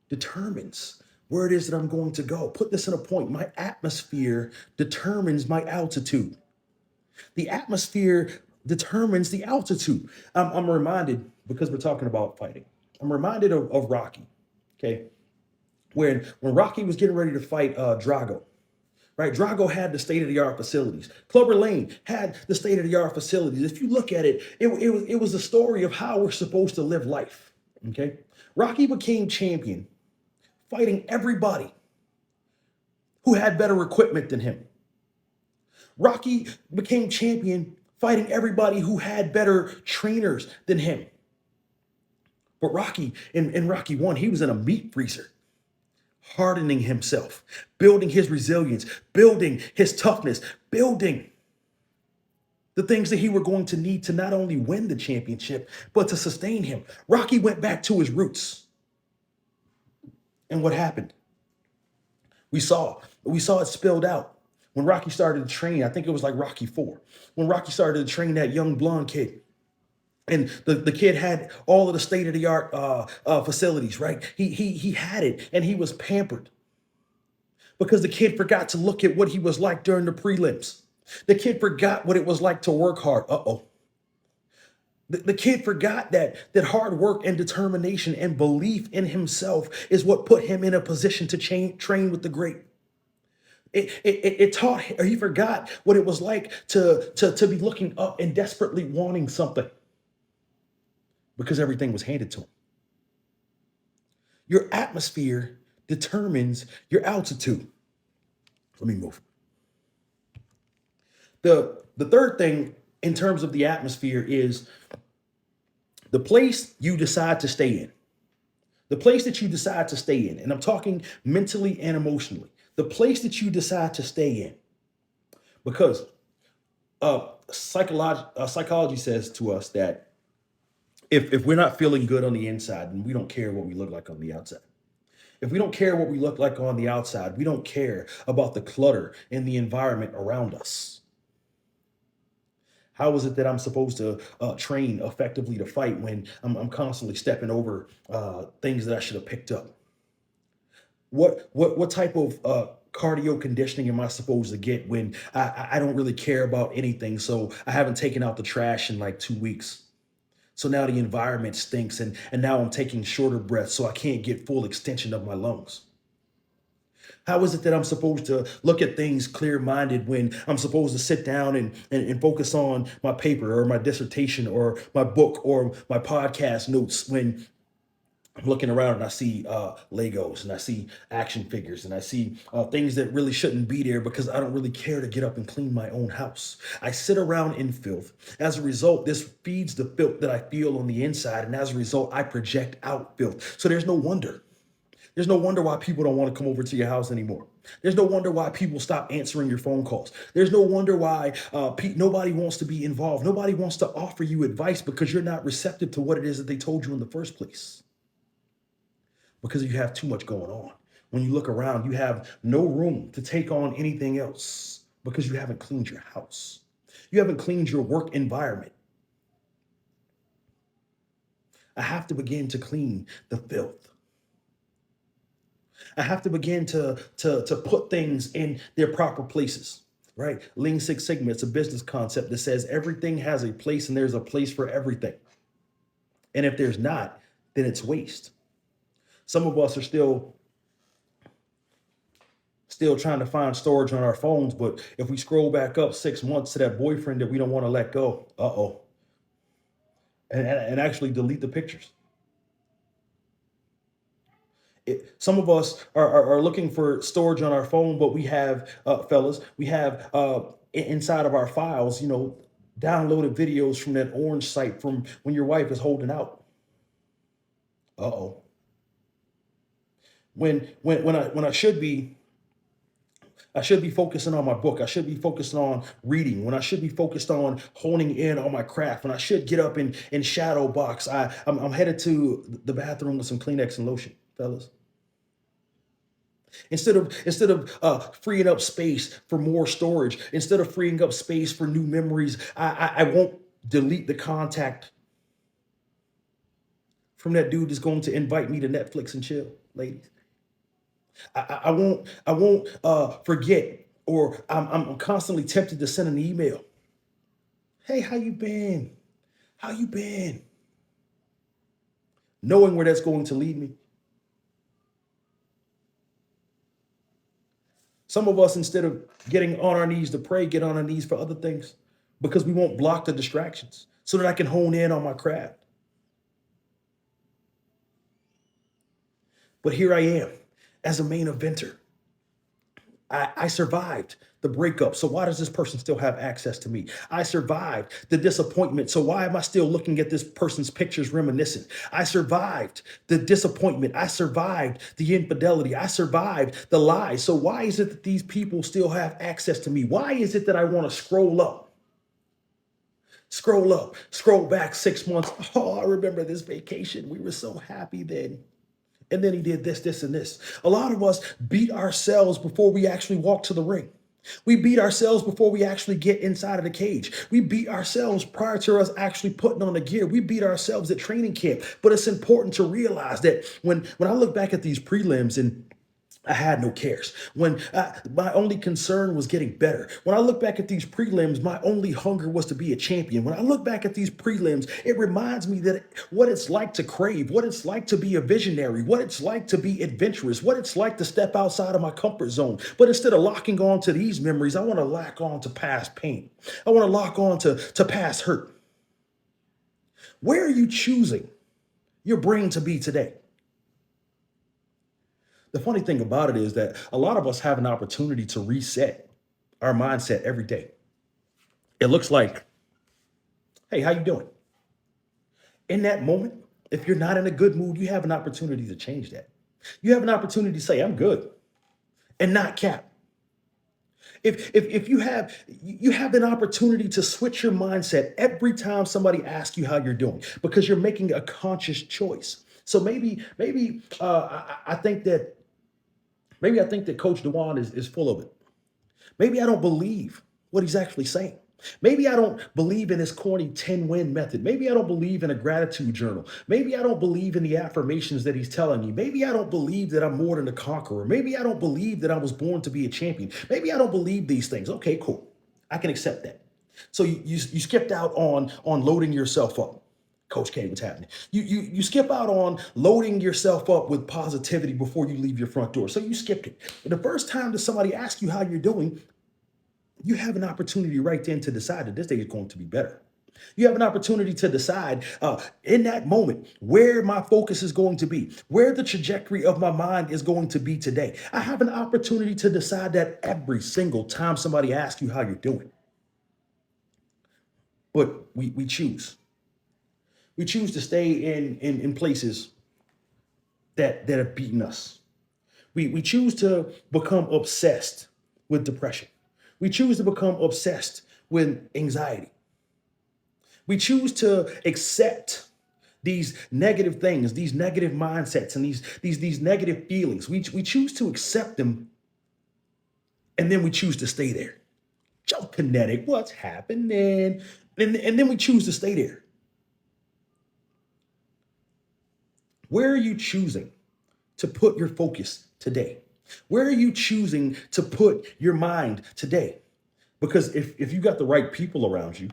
determines where it is that I'm going to go. Put this in a point. My atmosphere determines my altitude. The atmosphere determines the altitude. I'm reminded, because we're talking about fighting, I'm reminded of Rocky, okay? When Rocky was getting ready to fight Drago, right? Drago had the state-of-the-art facilities. Clubber Lane had the state-of-the-art facilities. If you look at it, it was a story of how we're supposed to live life, okay? Rocky became champion fighting everybody who had better equipment than him. Rocky became champion fighting everybody who had better trainers than him. But Rocky, in Rocky 1, he was in a meat freezer, hardening himself, building his resilience, building his toughness, building the things that he were going to need to not only win the championship, but to sustain him. Rocky went back to his roots. And what happened? We saw it spilled out when Rocky started to train. I think it was like Rocky 4, when Rocky started to train that young blonde kid. And the kid had all of the state-of-the-art facilities, right? He had it, and he was pampered because the kid forgot to look at what he was like during the prelims. The kid forgot what it was like to work hard. Uh-oh. The kid forgot that hard work and determination and belief in himself is what put him in a position to train with the great. It taught, or he forgot what it was like to be looking up and desperately wanting something because everything was handed to him. Your atmosphere determines your altitude. Let me move. The third thing in terms of the atmosphere is the place you decide to stay in. The place that you decide to stay in, and I'm talking mentally and emotionally, the place that you decide to stay in. Because psychology says to us that if we're not feeling good on the inside, then we don't care what we look like on the outside. If we don't care what we look like on the outside, we don't care about the clutter in the environment around us. How is it that I'm supposed to train effectively to fight when I'm constantly stepping over things that I should have picked up? What type of cardio conditioning am I supposed to get when I don't really care about anything? So I haven't taken out the trash in like 2 weeks. So now the environment stinks, and now I'm taking shorter breaths, so I can't get full extension of my lungs. How is it that I'm supposed to look at things clear minded when I'm supposed to sit down and focus on my paper or my dissertation or my book or my podcast notes when I'm looking around and I see Legos and I see action figures and I see things that really shouldn't be there because I don't really care to get up and clean my own house. I sit around in filth. As a result, this feeds the filth that I feel on the inside. And as a result, I project out filth. So there's no wonder. There's no wonder why people don't want to come over to your house anymore. There's no wonder why people stop answering your phone calls. There's no wonder why nobody wants to be involved. Nobody wants to offer you advice because you're not receptive to what it is that they told you in the first place. Because you have too much going on. When you look around, you have no room to take on anything else because you haven't cleaned your house. You haven't cleaned your work environment. I have to begin to clean the filth. I have to begin to put things in their proper places, right? Lean Six Sigma, it's a business concept that says everything has a place and there's a place for everything. And if there's not, then it's waste. Some of us are still trying to find storage on our phones, but if we scroll back up 6 months to that boyfriend that we don't want to let go, and actually delete the pictures. Some of us are looking for storage on our phone, but we have, fellas, we have inside of our files, downloaded videos from that orange site from when your wife is holding out. Uh oh. When I should be focusing on my book. I should be focusing on reading. When I should be focused on honing in on my craft. When I should get up and shadow box. I'm headed to the bathroom with some Kleenex and lotion, fellas. Instead of freeing up space for more storage, instead of freeing up space for new memories, I won't delete the contact from that dude that's going to invite me to Netflix and chill, ladies. I won't forget, or I'm constantly tempted to send an email. Hey, how you been? How you been? Knowing where that's going to lead me. Some of us, instead of getting on our knees to pray, get on our knees for other things because we won't block the distractions so that I can hone in on my craft. But here I am as a main eventer. I survived the breakup. So why does this person still have access to me? I survived the disappointment. So why am I still looking at this person's pictures reminiscent? I survived the disappointment. I survived the infidelity. I survived the lies. So why is it that these people still have access to me? Why is it that I want to scroll up, scroll back 6 months? Oh, I remember this vacation. We were so happy then. And then he did this, this, and this. A lot of us beat ourselves before we actually walk to the ring. We beat ourselves before we actually get inside of the cage. We beat ourselves prior to us actually putting on the gear. We beat ourselves at training camp. But it's important to realize that when I look back at these prelims and I had no cares. My only concern was getting better. When I look back at these prelims, my only hunger was to be a champion. When I look back at these prelims, it reminds me that what it's like to crave, what it's like to be a visionary, what it's like to be adventurous, what it's like to step outside of my comfort zone. But instead of locking on to these memories, I want to lock on to past pain. I want to lock on to past hurt. Where are you choosing your brain to be today? The funny thing about it is that a lot of us have an opportunity to reset our mindset every day. It looks like, hey, how you doing? In that moment, if you're not in a good mood, you have an opportunity to change that. You have an opportunity to say, I'm good, and not cap. If you have an opportunity to switch your mindset every time somebody asks you how you're doing because you're making a conscious choice. So I think that Coach Dewan is full of it. Maybe I don't believe what he's actually saying. Maybe I don't believe in his corny 10-win method. Maybe I don't believe in a gratitude journal. Maybe I don't believe in the affirmations that he's telling me. Maybe I don't believe that I'm more than a conqueror. Maybe I don't believe that I was born to be a champion. Maybe I don't believe these things. Okay, cool. I can accept that. So you skipped out on loading yourself up. Coach K, what's happening? You skip out on loading yourself up with positivity before you leave your front door. So you skipped it. And the first time that somebody asks you how you're doing, you have an opportunity right then to decide that this day is going to be better. You have an opportunity to decide in that moment where my focus is going to be, where the trajectory of my mind is going to be today. I have an opportunity to decide that every single time somebody asks you how you're doing. But we choose. We choose to stay in places that have beaten us. We choose to become obsessed with depression. We choose to become obsessed with anxiety. We choose to accept these negative things, these negative mindsets, and these negative feelings. We choose to accept them, and then we choose to stay there. Joe Kinetic, what's happening? And then we choose to stay there. Where are you choosing to put your focus today? Where are you choosing to put your mind today? Because if you got the right people around you,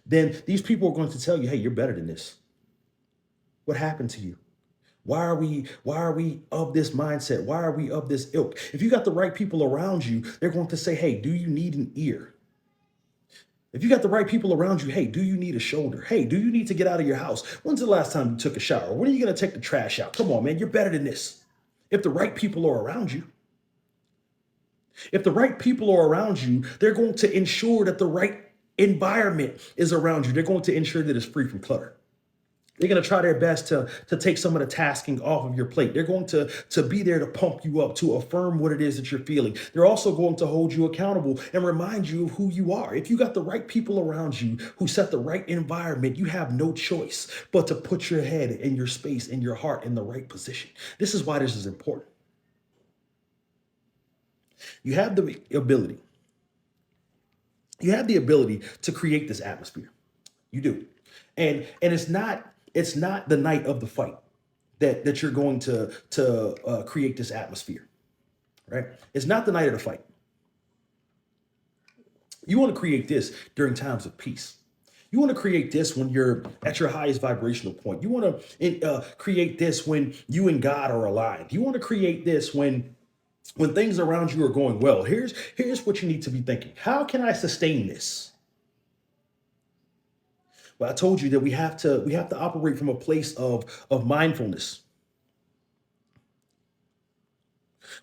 then these people are going to tell you, hey, you're better than this. What happened to you? Why are we of this mindset? Why are we of this ilk? If you got the right people around you, they're going to say, hey, do you need an ear? If you got the right people around you, hey, do you need a shoulder? Hey, do you need to get out of your house? When's the last time you took a shower? When are you going to take the trash out? Come on, man, you're better than this. If the right people are around you, if the right people are around you, they're going to ensure that the right environment is around you. They're going to ensure that it's free from clutter. They're going to try their best to take some of the tasking off of your plate. They're going to be there to pump you up, to affirm what it is that you're feeling. They're also going to hold you accountable and remind you of who you are. If you got the right people around you who set the right environment, you have no choice but to put your head and your space and your heart in the right position. This is why this is important. You have the ability. You have the ability to create this atmosphere. You do. And it's not the night of the fight that you're going to create this atmosphere, right? It's not the night of the fight. You want to create this during times of peace. You want to create this when you're at your highest vibrational point. You want to create this when you and God are aligned. You want to create this when things around you are going well. Here's what you need to be thinking. How can I sustain this? Well, I told you that we have to operate from a place of mindfulness.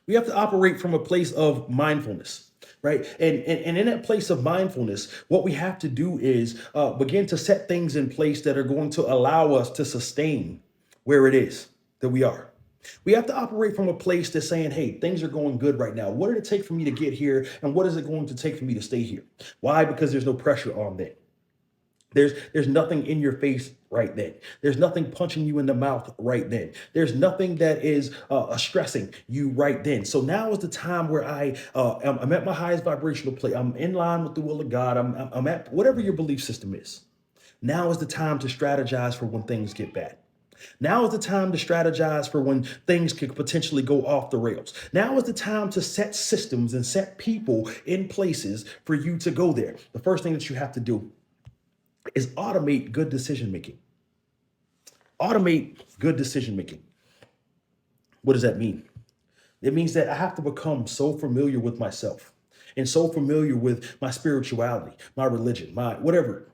We have to operate from a place of mindfulness, right? And in that place of mindfulness, what we have to do is begin to set things in place that are going to allow us to sustain where it is that we are. We have to operate from a place that's saying, hey, things are going good right now. What did it take for me to get here? And what is it going to take for me to stay here? Why? Because there's no pressure on that. There's nothing in your face right then. There's nothing punching you in the mouth right then. There's nothing that is stressing you right then. So now is the time where I'm at my highest vibrational place. I'm in line with the will of God. I'm at whatever your belief system is. Now is the time to strategize for when things get bad. Now is the time to strategize for when things could potentially go off the rails. Now is the time to set systems and set people in places for you to go there. The first thing that you have to do is automate good decision making. Automate good decision making. What does that mean? It means that I have to become so familiar with myself and so familiar with my spirituality, my religion, my whatever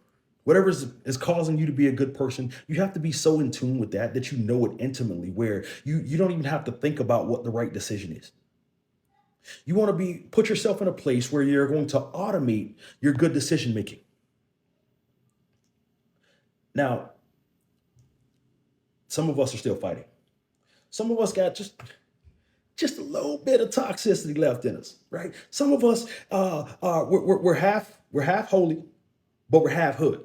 is causing you to be a good person. You have to be so in tune with that you know it intimately, where you don't even have to think about what the right decision is. You want to put yourself in a place where you're going to automate your good decision making. Now, some of us are still fighting. Some of us got just a little bit of toxicity left in us, right? Some of us we're half holy, but we're half hood,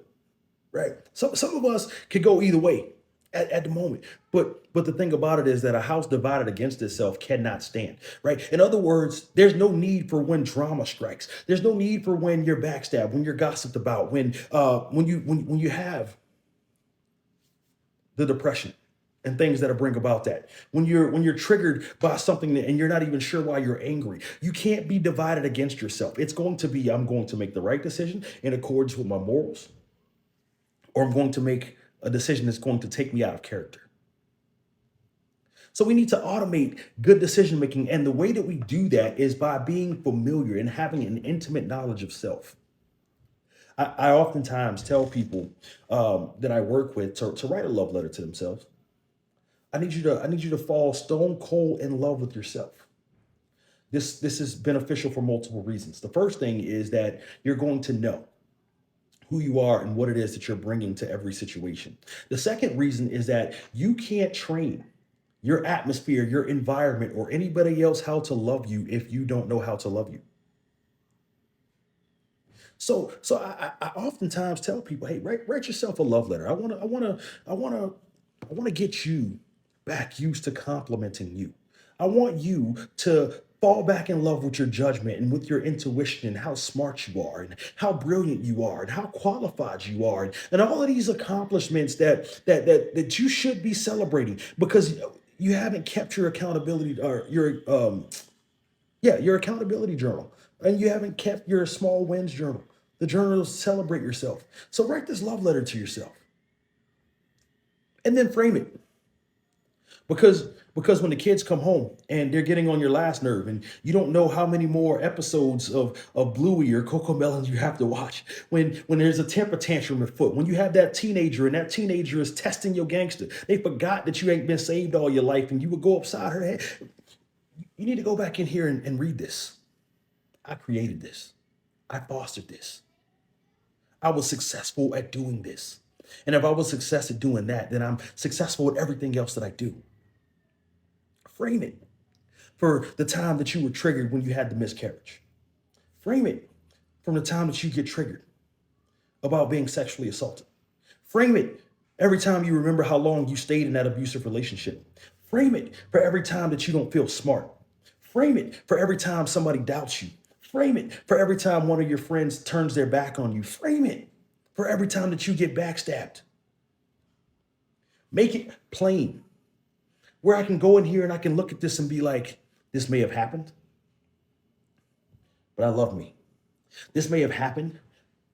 right? Some of us could go either way. at the moment. But the thing about it is that a house divided against itself cannot stand, right? In other words, there's no need for when drama strikes. There's no need for when you're backstabbed, when you're gossiped about, when you have the depression and things that bring about that. When you're triggered by something and you're not even sure why you're angry. You can't be divided against yourself. It's going to be, I'm going to make the right decision in accordance with my morals, or I'm going to make a decision that's going to take me out of character. So we need to automate good decision making. And the way that we do that is by being familiar and having an intimate knowledge of self. I oftentimes tell people that I work with to write a love letter to themselves. I need you to fall stone cold in love with yourself. This is beneficial for multiple reasons. The first thing is that you're going to know who you are and what it is that you're bringing to every situation. The second reason is that you can't train your atmosphere, your environment, or anybody else how to love you if you don't know how to love you. So I oftentimes tell people, hey, write yourself a love letter. I wanna get you back used to complimenting you. I want you to fall back in love with your judgment and with your intuition and how smart you are and how brilliant you are and how qualified you are and all of these accomplishments that you should be celebrating because you haven't kept your accountability or your accountability journal, and you haven't kept your small wins journal, the journal to celebrate yourself. So write this love letter to yourself and then frame it. Because when the kids come home and they're getting on your last nerve and you don't know how many more episodes of Bluey or Coco Melons you have to watch, when there's a temper tantrum afoot, when you have that teenager and that teenager is testing your gangster, they forgot that you ain't been saved all your life and you would go upside her head. You need to go back in here and read this. I created this. I fostered this. I was successful at doing this. And if I was successful at doing that, then I'm successful at everything else that I do. Frame it for the time that you were triggered when you had the miscarriage. Frame it from the time that you get triggered about being sexually assaulted. Frame it every time you remember how long you stayed in that abusive relationship. Frame it for every time that you don't feel smart. Frame it for every time somebody doubts you. Frame it for every time one of your friends turns their back on you. Frame it for every time that you get backstabbed. Make it plain where I can go in here and I can look at this and be like, this may have happened, but I love me. This may have happened,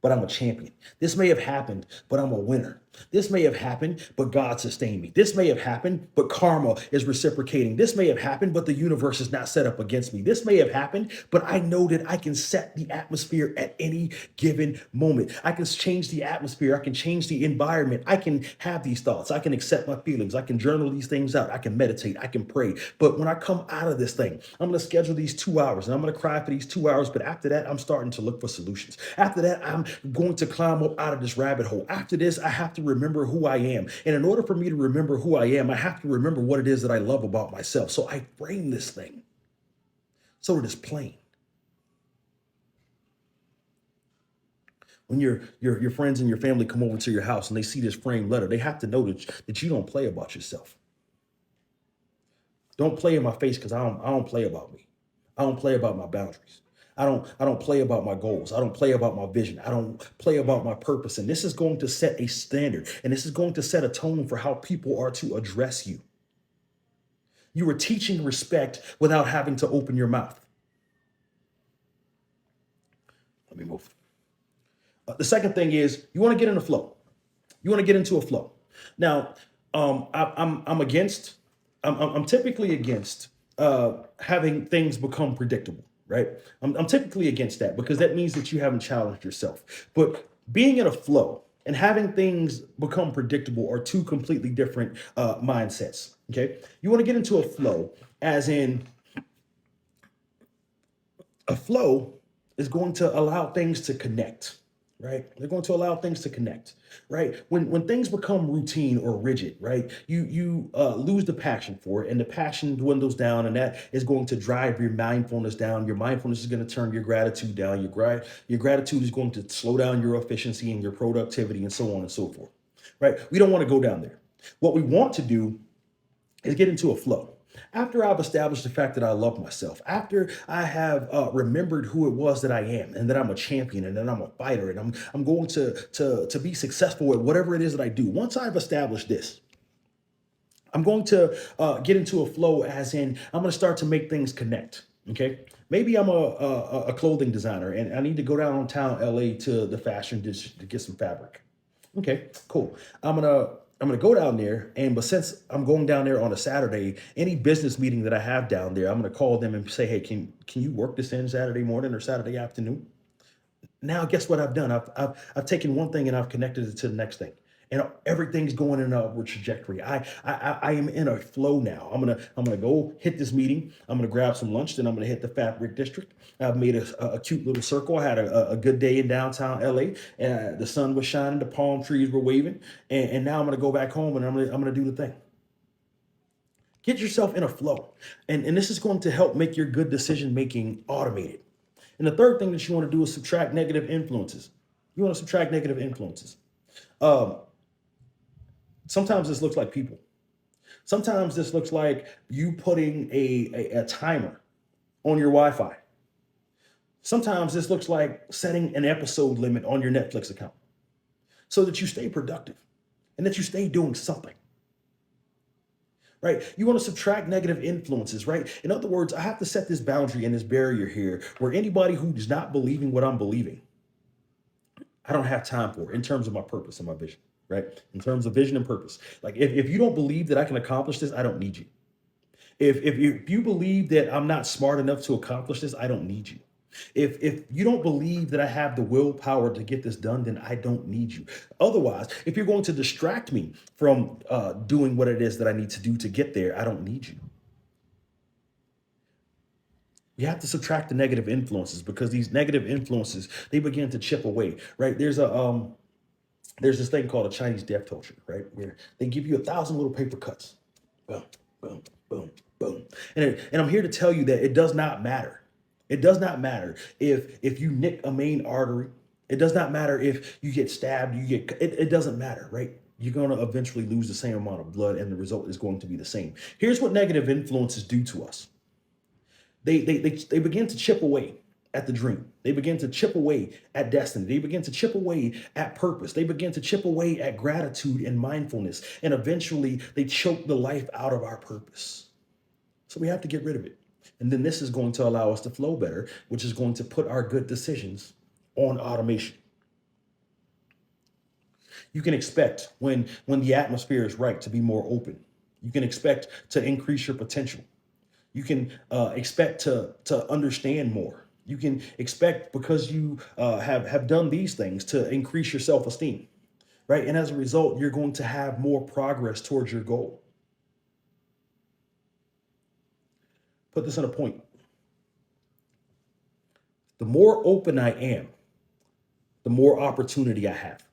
but I'm a champion. This may have happened, but I'm a winner. This may have happened, but God sustained me. This may have happened, but karma is reciprocating. This may have happened, but the universe is not set up against me. This may have happened, but I know that I can set the atmosphere at any given moment. I can change the atmosphere. I can change the environment. I can have these thoughts. I can accept my feelings. I can journal these things out. I can meditate. I can pray. But when I come out of this thing, I'm going to schedule these 2 hours and I'm going to cry for these 2 hours. But after that, I'm starting to look for solutions. After that, I'm going to climb up out of this rabbit hole. After this, I have to remember who I am. And in order for me to remember who I am, I have to remember what it is that I love about myself. So I frame this thing so it is plain. When your friends and your family come over to your house and they see this framed letter, they have to know that you don't play about yourself. Don't play in my face because I don't play about me. I don't play about my boundaries. I don't play about my goals. I don't play about my vision. I don't play about my purpose. And this is going to set a standard and this is going to set a tone for how people are to address you. You are teaching respect without having to open your mouth. Let me move. The second thing is you want to get in a flow. You want to get into a flow. Now, I'm against. I'm typically against having things become predictable. Right. I'm typically against that because that means that you haven't challenged yourself. But being in a flow and having things become predictable are two completely different mindsets. Okay. You want to get into a flow, as in a flow is going to allow things to connect, right? They're going to allow things to connect, right? When things become routine or rigid, right? You lose the passion for it, and the passion dwindles down, and that is going to drive your mindfulness down. Your mindfulness is going to turn your gratitude down. Your gratitude is going to slow down your efficiency and your productivity, and so on and so forth, right? We don't want to go down there. What we want to do is get into a flow. After I've established the fact that I love myself, after I have remembered who it was that I am, and that I'm a champion, and that I'm a fighter, and I'm going to be successful at whatever it is that I do. Once I've established this, I'm going to get into a flow, as in I'm going to start to make things connect. Okay, maybe I'm a clothing designer, and I need to go downtown LA to the fashion district to get some fabric. Okay, cool. I'm gonna go down there, and but since I'm going down there on a Saturday, any business meeting that I have down there, I'm gonna call them and say, hey, can you work this in Saturday morning or Saturday afternoon? Now, guess what I've done? I've taken one thing and I've connected it to the next thing, and everything's going in an upward trajectory. I am in a flow now. I'm gonna go hit this meeting. I'm gonna grab some lunch, then I'm gonna hit the fabric district. I've made a cute little circle. I had a good day in downtown LA. The sun was shining, the palm trees were waving, and now I'm gonna go back home and I'm gonna do the thing. Get yourself in a flow, and this is going to help make your good decision making automated. And the third thing that you want to do is subtract negative influences. You want to subtract negative influences. Um, Sometimes this looks like people. Sometimes this looks like you putting a timer on your Wi-Fi. Sometimes this looks like setting an episode limit on your Netflix account so that you stay productive and that you stay doing something. Right? You want to subtract negative influences, right? In other words, I have to set this boundary and this barrier here where anybody who's not believing what I'm believing, I don't have time for in terms of my purpose and my vision, right? In terms of vision and purpose. Like if you don't believe that I can accomplish this, I don't need you. If you believe that I'm not smart enough to accomplish this, I don't need you. If you don't believe that I have the willpower to get this done, then I don't need you. Otherwise, if you're going to distract me from doing what it is that I need to do to get there, I don't need you. You have to subtract the negative influences because these negative influences, they begin to chip away, right? There's this thing called a Chinese death torture, right? Where they give you 1,000 little paper cuts. Boom, boom, boom, boom. And I'm here to tell you that it does not matter. It does not matter if you nick a main artery. It does not matter if you get stabbed, it doesn't matter, right? You're going to eventually lose the same amount of blood and the result is going to be the same. Here's what negative influences do to us. They begin to chip away at the dream. They begin to chip away at destiny. They begin to chip away at purpose. They begin to chip away at gratitude and mindfulness. And eventually they choke the life out of our purpose. So we have to get rid of it. And then this is going to allow us to flow better, which is going to put our good decisions on automation. You can expect when the atmosphere is right to be more open. You can expect to increase your potential. You can expect to understand more. You can expect because you have done these things to increase your self-esteem, right? And as a result, you're going to have more progress towards your goal. Put this in a point. The more open I am, the more opportunity I have.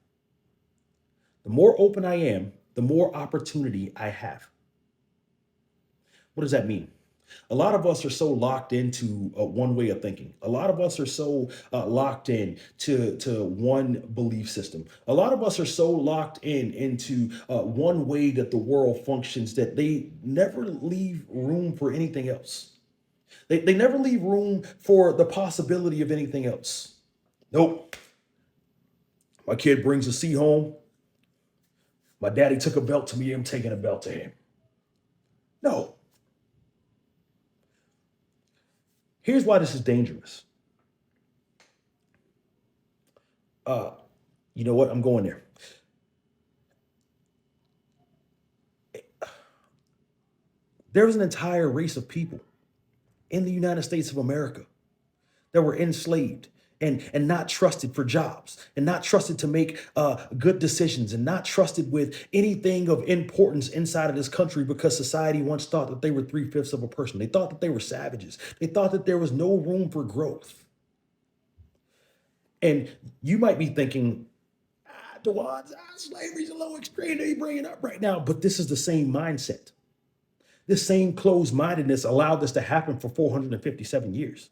The more open I am, the more opportunity I have. What does that mean? A lot of us are so locked into one way of thinking. A lot of us are so locked in to one belief system. A lot of us are so locked into one way that the world functions that they never leave room for anything else. They never leave room for the possibility of anything else. Nope. My kid brings a C home. My daddy took a belt to me. I'm taking a belt to him. No. Here's why this is dangerous. Uh, you know what? I'm going there. There was an entire race of people in the United States of America that were enslaved and not trusted for jobs and not trusted to make good decisions and not trusted with anything of importance inside of this country because society once thought that they were three-fifths of a person. They thought that they were savages. They thought that there was no room for growth. And you might be thinking, Dewan, slavery's a low extreme that you bringing up right now, but this is the same mindset. This same closed-mindedness allowed this to happen for 457 years.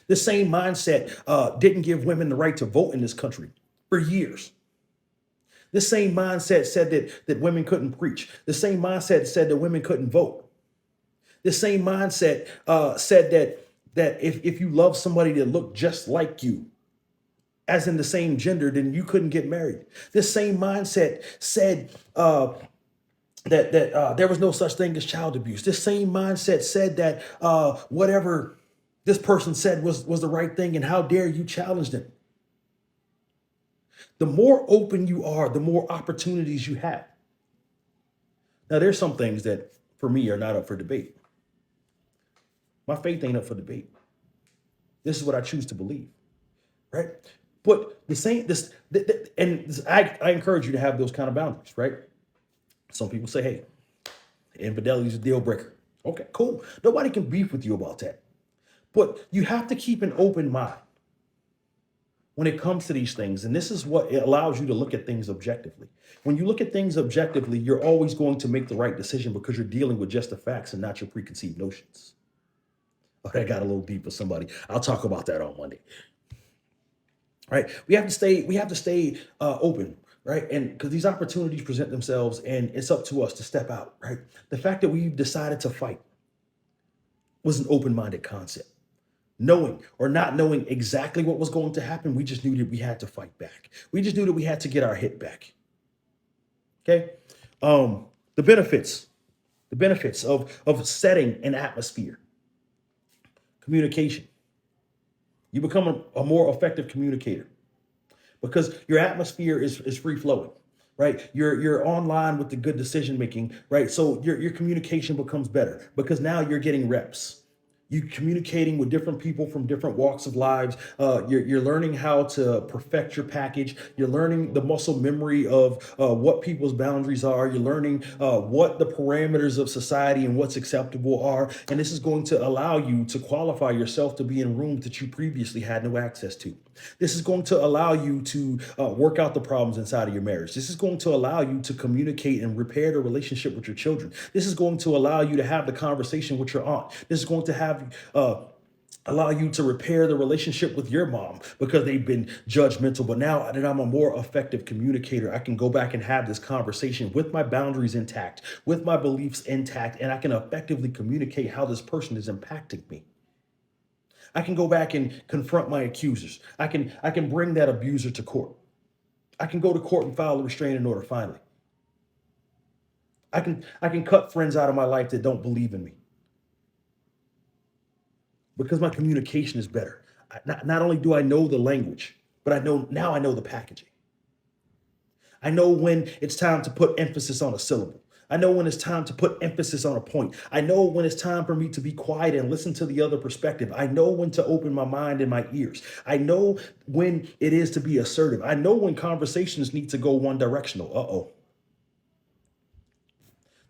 This same mindset didn't give women the right to vote in this country for years. This same mindset said that women couldn't preach. The same mindset said that women couldn't vote. The same mindset said that if you love somebody that looked just like you, as in the same gender, then you couldn't get married. This same mindset said that there was no such thing as child abuse. This same mindset said that whatever this person said was the right thing, and how dare you challenge them. The more open you are, the more opportunities you have. Now, there's some things that for me are not up for debate. My faith ain't up for debate. This is what I choose to believe, right? But the same I encourage you to have those kind of boundaries, right? Some people say, hey, infidelity is a deal breaker. Okay, cool. Nobody can beef with you about that. But you have to keep an open mind when it comes to these things. And this is what it allows you to look at things objectively. When you look at things objectively, you're always going to make the right decision because you're dealing with just the facts and not your preconceived notions. Oh, that got a little deep for somebody. I'll talk about that on Monday. Right? We have to stay open, right? And because these opportunities present themselves, and it's up to us to step out, right? The fact that we've decided to fight was an open-minded concept. Knowing or not knowing exactly what was going to happen, we just knew that we had to fight back. We just knew that we had to get our hit back. Okay. The benefits of setting an atmosphere. Communication. You become a more effective communicator because your atmosphere is free flowing, right? You're online with the good decision making, right? So your communication becomes better because now you're getting reps. You communicating with different people from different walks of lives. You're learning how to perfect your package. You're learning the muscle memory of what people's boundaries are. You're learning what the parameters of society and what's acceptable are. And this is going to allow you to qualify yourself to be in rooms that you previously had no access to. This is going to allow you to work out the problems inside of your marriage. This is going to allow you to communicate and repair the relationship with your children. This is going to allow you to have the conversation with your aunt. This is going to have allow you to repair the relationship with your mom because they've been judgmental. But now that I'm a more effective communicator, I can go back and have this conversation with my boundaries intact, with my beliefs intact, and I can effectively communicate how this person is impacting me. I can go back and confront my accusers. I can bring that abuser to court. I can go to court and file a restraining order finally. I can cut friends out of my life that don't believe in me because my communication is better. Not only do I know the language, but I know the packaging. I know when it's time to put emphasis on a syllable. I know when it's time to put emphasis on a point. I know when it's time for me to be quiet and listen to the other perspective. I know when to open my mind and my ears. I know when it is to be assertive. I know when conversations need to go one directional. Uh-oh.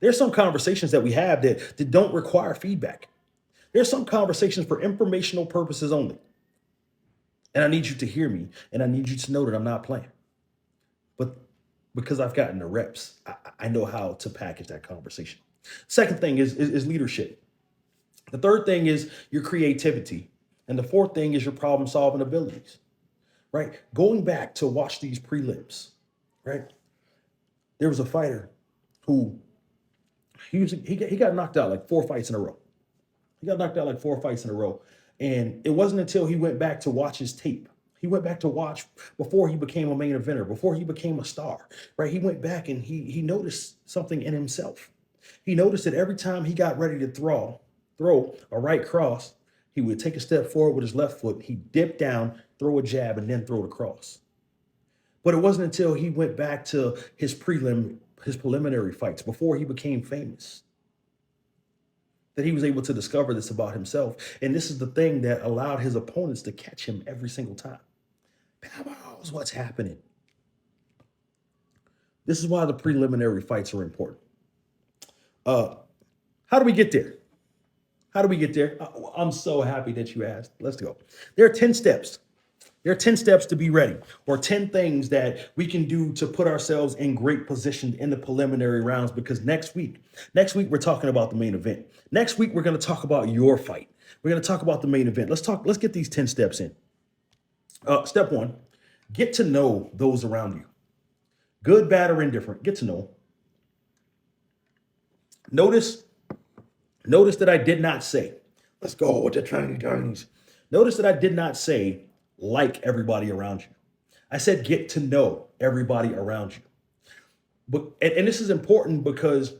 There's some conversations that we have that don't require feedback. There's some conversations for informational purposes only. And I need you to hear me, and I need you to know that I'm not playing. But because I've gotten the reps, I know how to package that conversation. Second thing is leadership. The third thing is your creativity. And the fourth thing is your problem solving abilities, right? Going back to watch these prelims, right? There was a fighter who he got knocked out like 4 fights in a row. He got knocked out like 4 fights in a row. And it wasn't until he went back to watch his tape. He went back to watch before he became a main eventer, before he became a star, right? He went back and he noticed something in himself. He noticed that every time he got ready to throw a right cross, he would take a step forward with his left foot. He'd dip down, throw a jab, and then throw the cross. But it wasn't until he went back to his preliminary fights before he became famous that he was able to discover this about himself. And this is the thing that allowed his opponents to catch him every single time. Powwows, what's happening? This is why the preliminary fights are important. How do we get there? How do we get there? I'm so happy that you asked. Let's go. There are 10 steps. There are 10 steps to be ready, or 10 things that we can do to put ourselves in great position in the preliminary rounds, because next week we're talking about the main event. Next week, we're going to talk about your fight. We're going to talk about the main event. Let's get these 10 steps in. Step one, get to know those around you. Good, bad, or indifferent. Get to know 'em. Notice, notice that I did not say, let's go with the training journeys. Notice that I did not say like everybody around you. I said get to know everybody around you. But and this is important because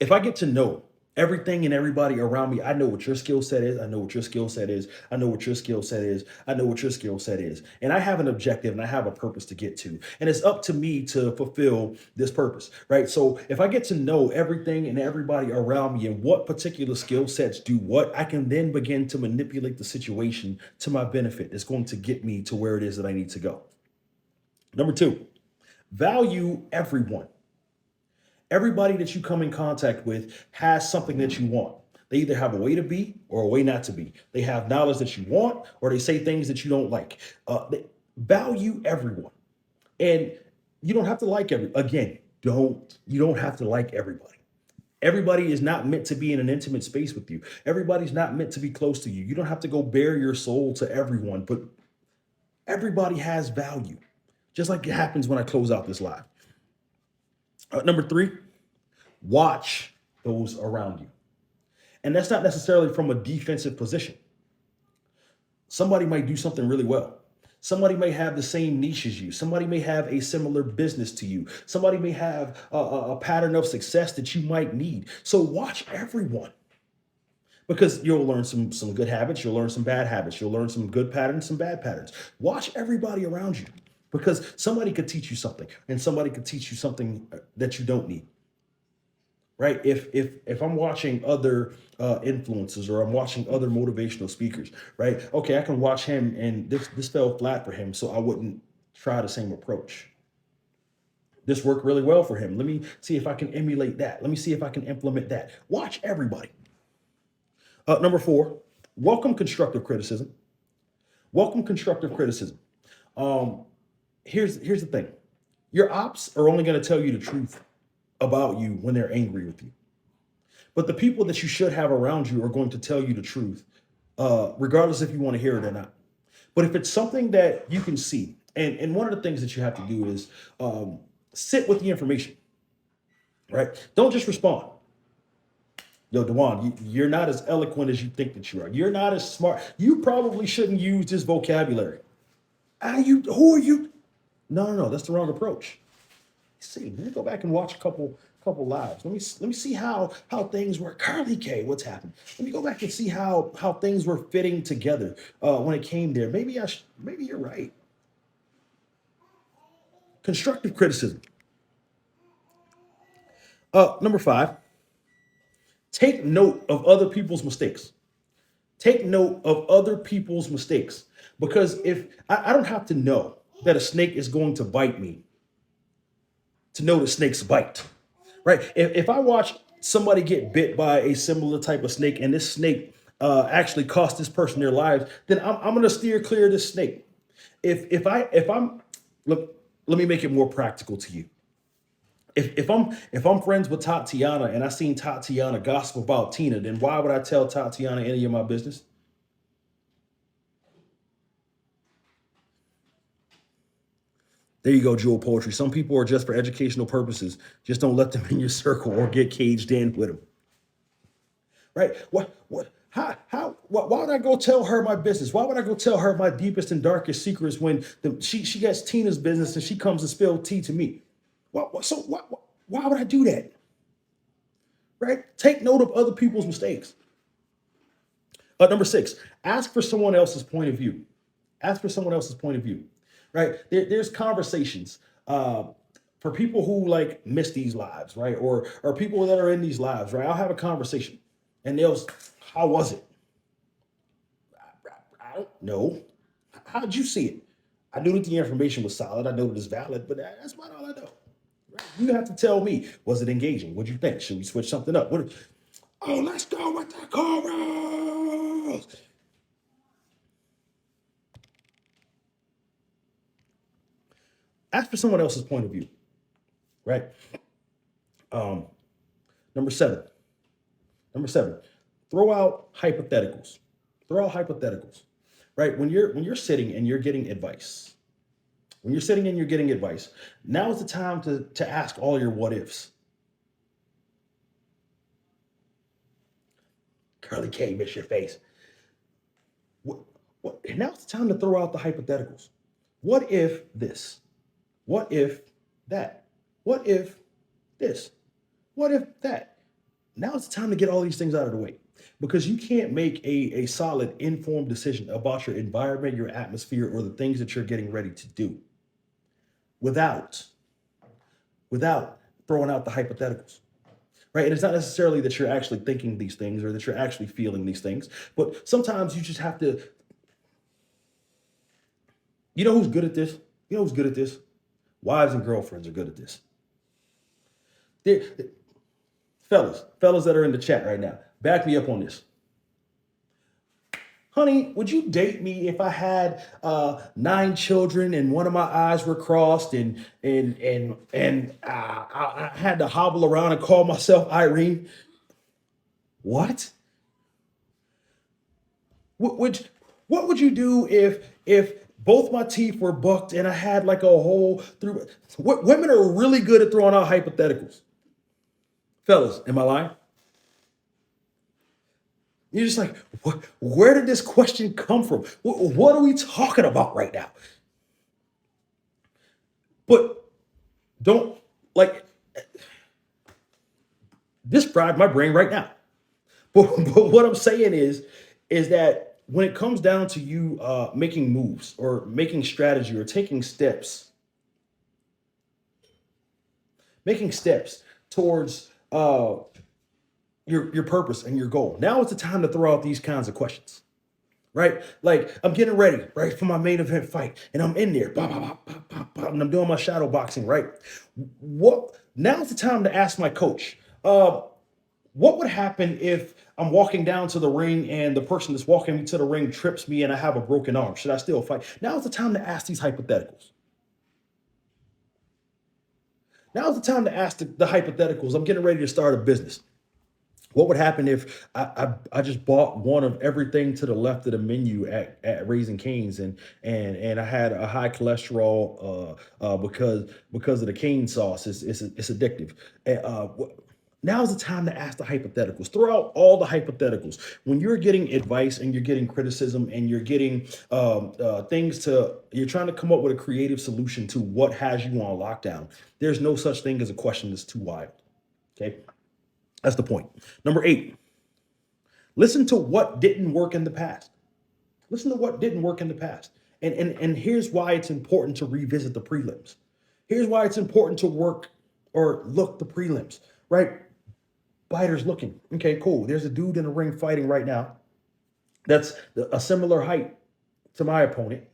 if I get to know everything and everybody around me, I know what your skill set is. I know what your skill set is. I know what your skill set is. I know what your skill set is. And I have an objective and I have a purpose to get to. And it's up to me to fulfill this purpose, right? So if I get to know everything and everybody around me and what particular skill sets do what, I can then begin to manipulate the situation to my benefit. It's going to get me to where it is that I need to go. Number two, value everyone. Everybody that you come in contact with has something that you want. They either have a way to be or a way not to be. They have knowledge that you want, or they say things that you don't like. Value everyone, and you don't have to like every. Again, don't have to like everybody. Everybody is not meant to be in an intimate space with you. Everybody's not meant to be close to you. You don't have to go bare your soul to everyone, but everybody has value. Just like it happens when I close out this live. Number three, watch those around you. And that's not necessarily from a defensive position. Somebody might do something really well. Somebody may have the same niche as you. Somebody may have a similar business to you. Somebody may have a pattern of success that you might need. So watch everyone because you'll learn some good habits. You'll learn some bad habits. You'll learn some good patterns, some bad patterns. Watch everybody around you because somebody could teach you something and somebody could teach you something that you don't need, right? If I'm watching other influencers or I'm watching other motivational speakers, right? Okay, I can watch him and this fell flat for him, so I wouldn't try the same approach. This worked really well for him. Let me see if I can emulate that. Let me see if I can implement that. Watch everybody. Number four, welcome constructive criticism. Welcome constructive criticism. Um, here's the thing. Your ops are only going to tell you the truth about you when they're angry with you. But the people that you should have around you are going to tell you the truth, regardless if you want to hear it or not. But if it's something that you can see, and one of the things that you have to do is sit with the information, right? Don't just respond. Yo, Dewan, you're not as eloquent as you think that you are. You're not as smart. You probably shouldn't use this vocabulary. Who are you? No, that's the wrong approach. See, let me go back and watch a couple lives. Let me see how things were. Carly K, what's happened? Let me go back and see how things were fitting together when it came there. Maybe you're right. Constructive criticism. Number five, take note of other people's mistakes. Take note of other people's mistakes because if I don't have to know that a snake is going to bite me to know that snakes bite, right? If I watch somebody get bit by a similar type of snake and this snake actually cost this person their lives, then I'm going to steer clear of this snake. If I'm look, let me make it more practical to you. If I'm friends with Tatiana and I seen Tatiana gossip about Tina, then why would I tell Tatiana any of my business? There you go, Jewel Poetry. Some people are just for educational purposes. Just don't let them in your circle or get caged in with them. Right? Why would I go tell her my business? Why would I go tell her my deepest and darkest secrets when she gets Tina's business and she comes and spill tea to me? Why would I do that? Right? Take note of other people's mistakes. Number six, ask for someone else's point of view. Ask for someone else's point of view. Right? There's conversations for people who like miss these lives, right? Or people that are in these lives, right? I'll have a conversation and how was it? I don't know. How did you see it? I knew that the information was solid. I know that it's valid, but that's about all I know. Right? You have to tell me, was it engaging? What'd you think? Should we switch something up? Oh, let's go with the chorus. Ask for someone else's point of view, right? Um, number seven. Number seven, throw out hypotheticals. Throw out hypotheticals, right? When you're sitting and you're getting advice, When you're sitting and you're getting advice, now is the time to ask all your what ifs. Curly K, miss your face. What, now it's time to throw out the hypotheticals. What if this? What if that? What if this? What if that? Now it's time to get all these things out of the way because you can't make a solid, informed decision about your environment, your atmosphere, or the things that you're getting ready to do without without throwing out the hypotheticals. Right. And it's not necessarily that you're actually thinking these things or that you're actually feeling these things, but sometimes you just have to, you know who's good at this? You know who's good at this? Wives and girlfriends are good at this. They're, fellas that are in the chat right now, back me up on this. Honey, would you date me if I had 9 children and one of my eyes were crossed and I had to hobble around and call myself Irene? What? What would what would you do if both my teeth were bucked and I had like a hole through? What women are really good at throwing out hypotheticals. Fellas, am I lying? You're just like, where did this question come from? What are we talking about right now? But don't like this fried my brain right now. But what I'm saying is that when it comes down to you making moves or making strategy or taking steps towards your purpose and your goal. Now is the time to throw out these kinds of questions, right? Like I'm getting ready, right, for my main event fight, and I'm in there, bah, bah, bah, bah, bah, bah, and I'm doing my shadow boxing, right? What now's the time to ask my coach, what would happen if I'm walking down to the ring and the person that's walking me to the ring trips me and I have a broken arm? Should I still fight? Now's the time to ask these hypotheticals. Now's the time to ask the hypotheticals. I'm getting ready to start a business. What would happen if I just bought one of everything to the left of the menu at Raising Cane's and I had a high cholesterol because of the cane sauce. It's addictive. Now's the time to ask the hypotheticals. Throw out all the hypotheticals. When you're getting advice and you're getting criticism and you're getting you're trying to come up with a creative solution to what has you on lockdown. There's no such thing as a question that's too wild. Okay. That's the point. Number 8, listen to what didn't work in the past. Listen to what didn't work in the past. And here's why it's important to revisit the prelims. Here's why it's important to work or look the prelims, right? Fighters looking. Okay, cool. There's a dude in the ring fighting right now that's a similar height to my opponent.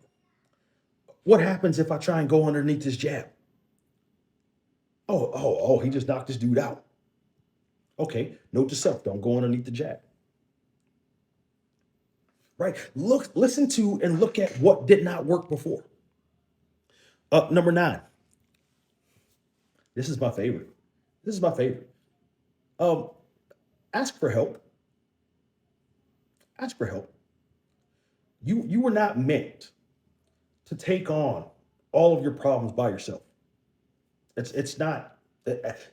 What happens if I try and go underneath this jab? Oh, he just knocked this dude out. Okay, note to self, don't go underneath the jab. Right? Listen to and look at what did not work before. Number 9. This is my favorite. This is my favorite. Um, ask for help. Ask for help. You were not meant to take on all of your problems by yourself. It's not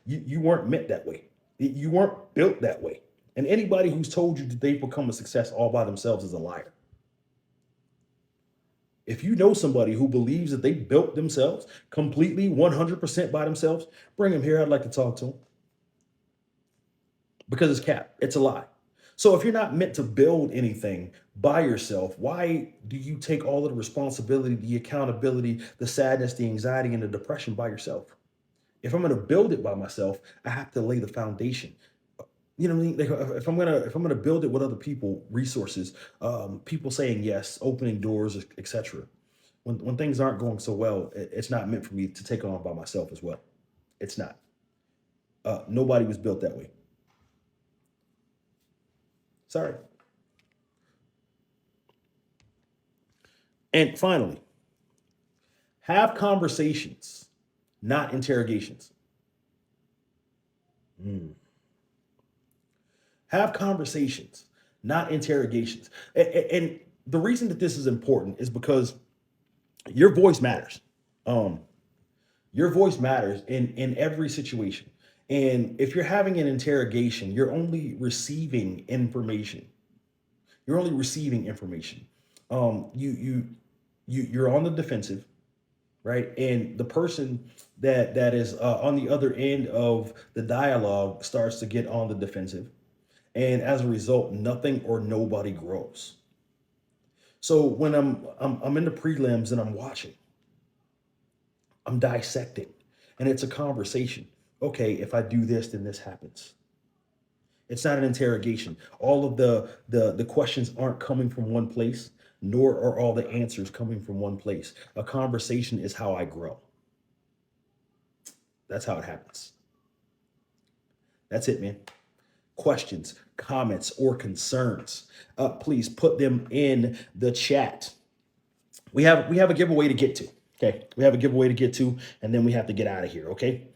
you weren't meant that way. You weren't built that way. And anybody who's told you that they've become a success all by themselves is a liar. If you know somebody who believes that they built themselves completely 100% by themselves, bring them here. I'd like to talk to them because it's cap. It's a lie. So if you're not meant to build anything by yourself, why do you take all of the responsibility, the accountability, the sadness, the anxiety, and the depression by yourself? If I'm going to build it by myself, I have to lay the foundation. You know what I mean? Like, if I'm gonna build it with other people, resources, people saying yes, opening doors, etc. When things aren't going so well, it's not meant for me to take on by myself as well. It's not. Nobody was built that way. Sorry. And finally, have conversations, not interrogations. Mm. Have conversations, not interrogations. And the reason that this is important is because your voice matters. Um, your voice matters in every situation. And if you're having an interrogation, you're only receiving information. You're only receiving information. You're on the defensive, right? And the person that is on the other end of the dialogue starts to get on the defensive, and as a result, nothing or nobody grows. So when I'm in the prelims and I'm watching, I'm dissecting, and it's a conversation. Okay, if I do this, then this happens. It's not an interrogation. All of the questions aren't coming from one place, nor are all the answers coming from one place. A conversation is how I grow. That's how it happens. That's it, man. Questions, comments, or concerns, please put them in the chat. We have a giveaway to get to. Okay, we have a giveaway to get to, and then we have to get out of here. Okay.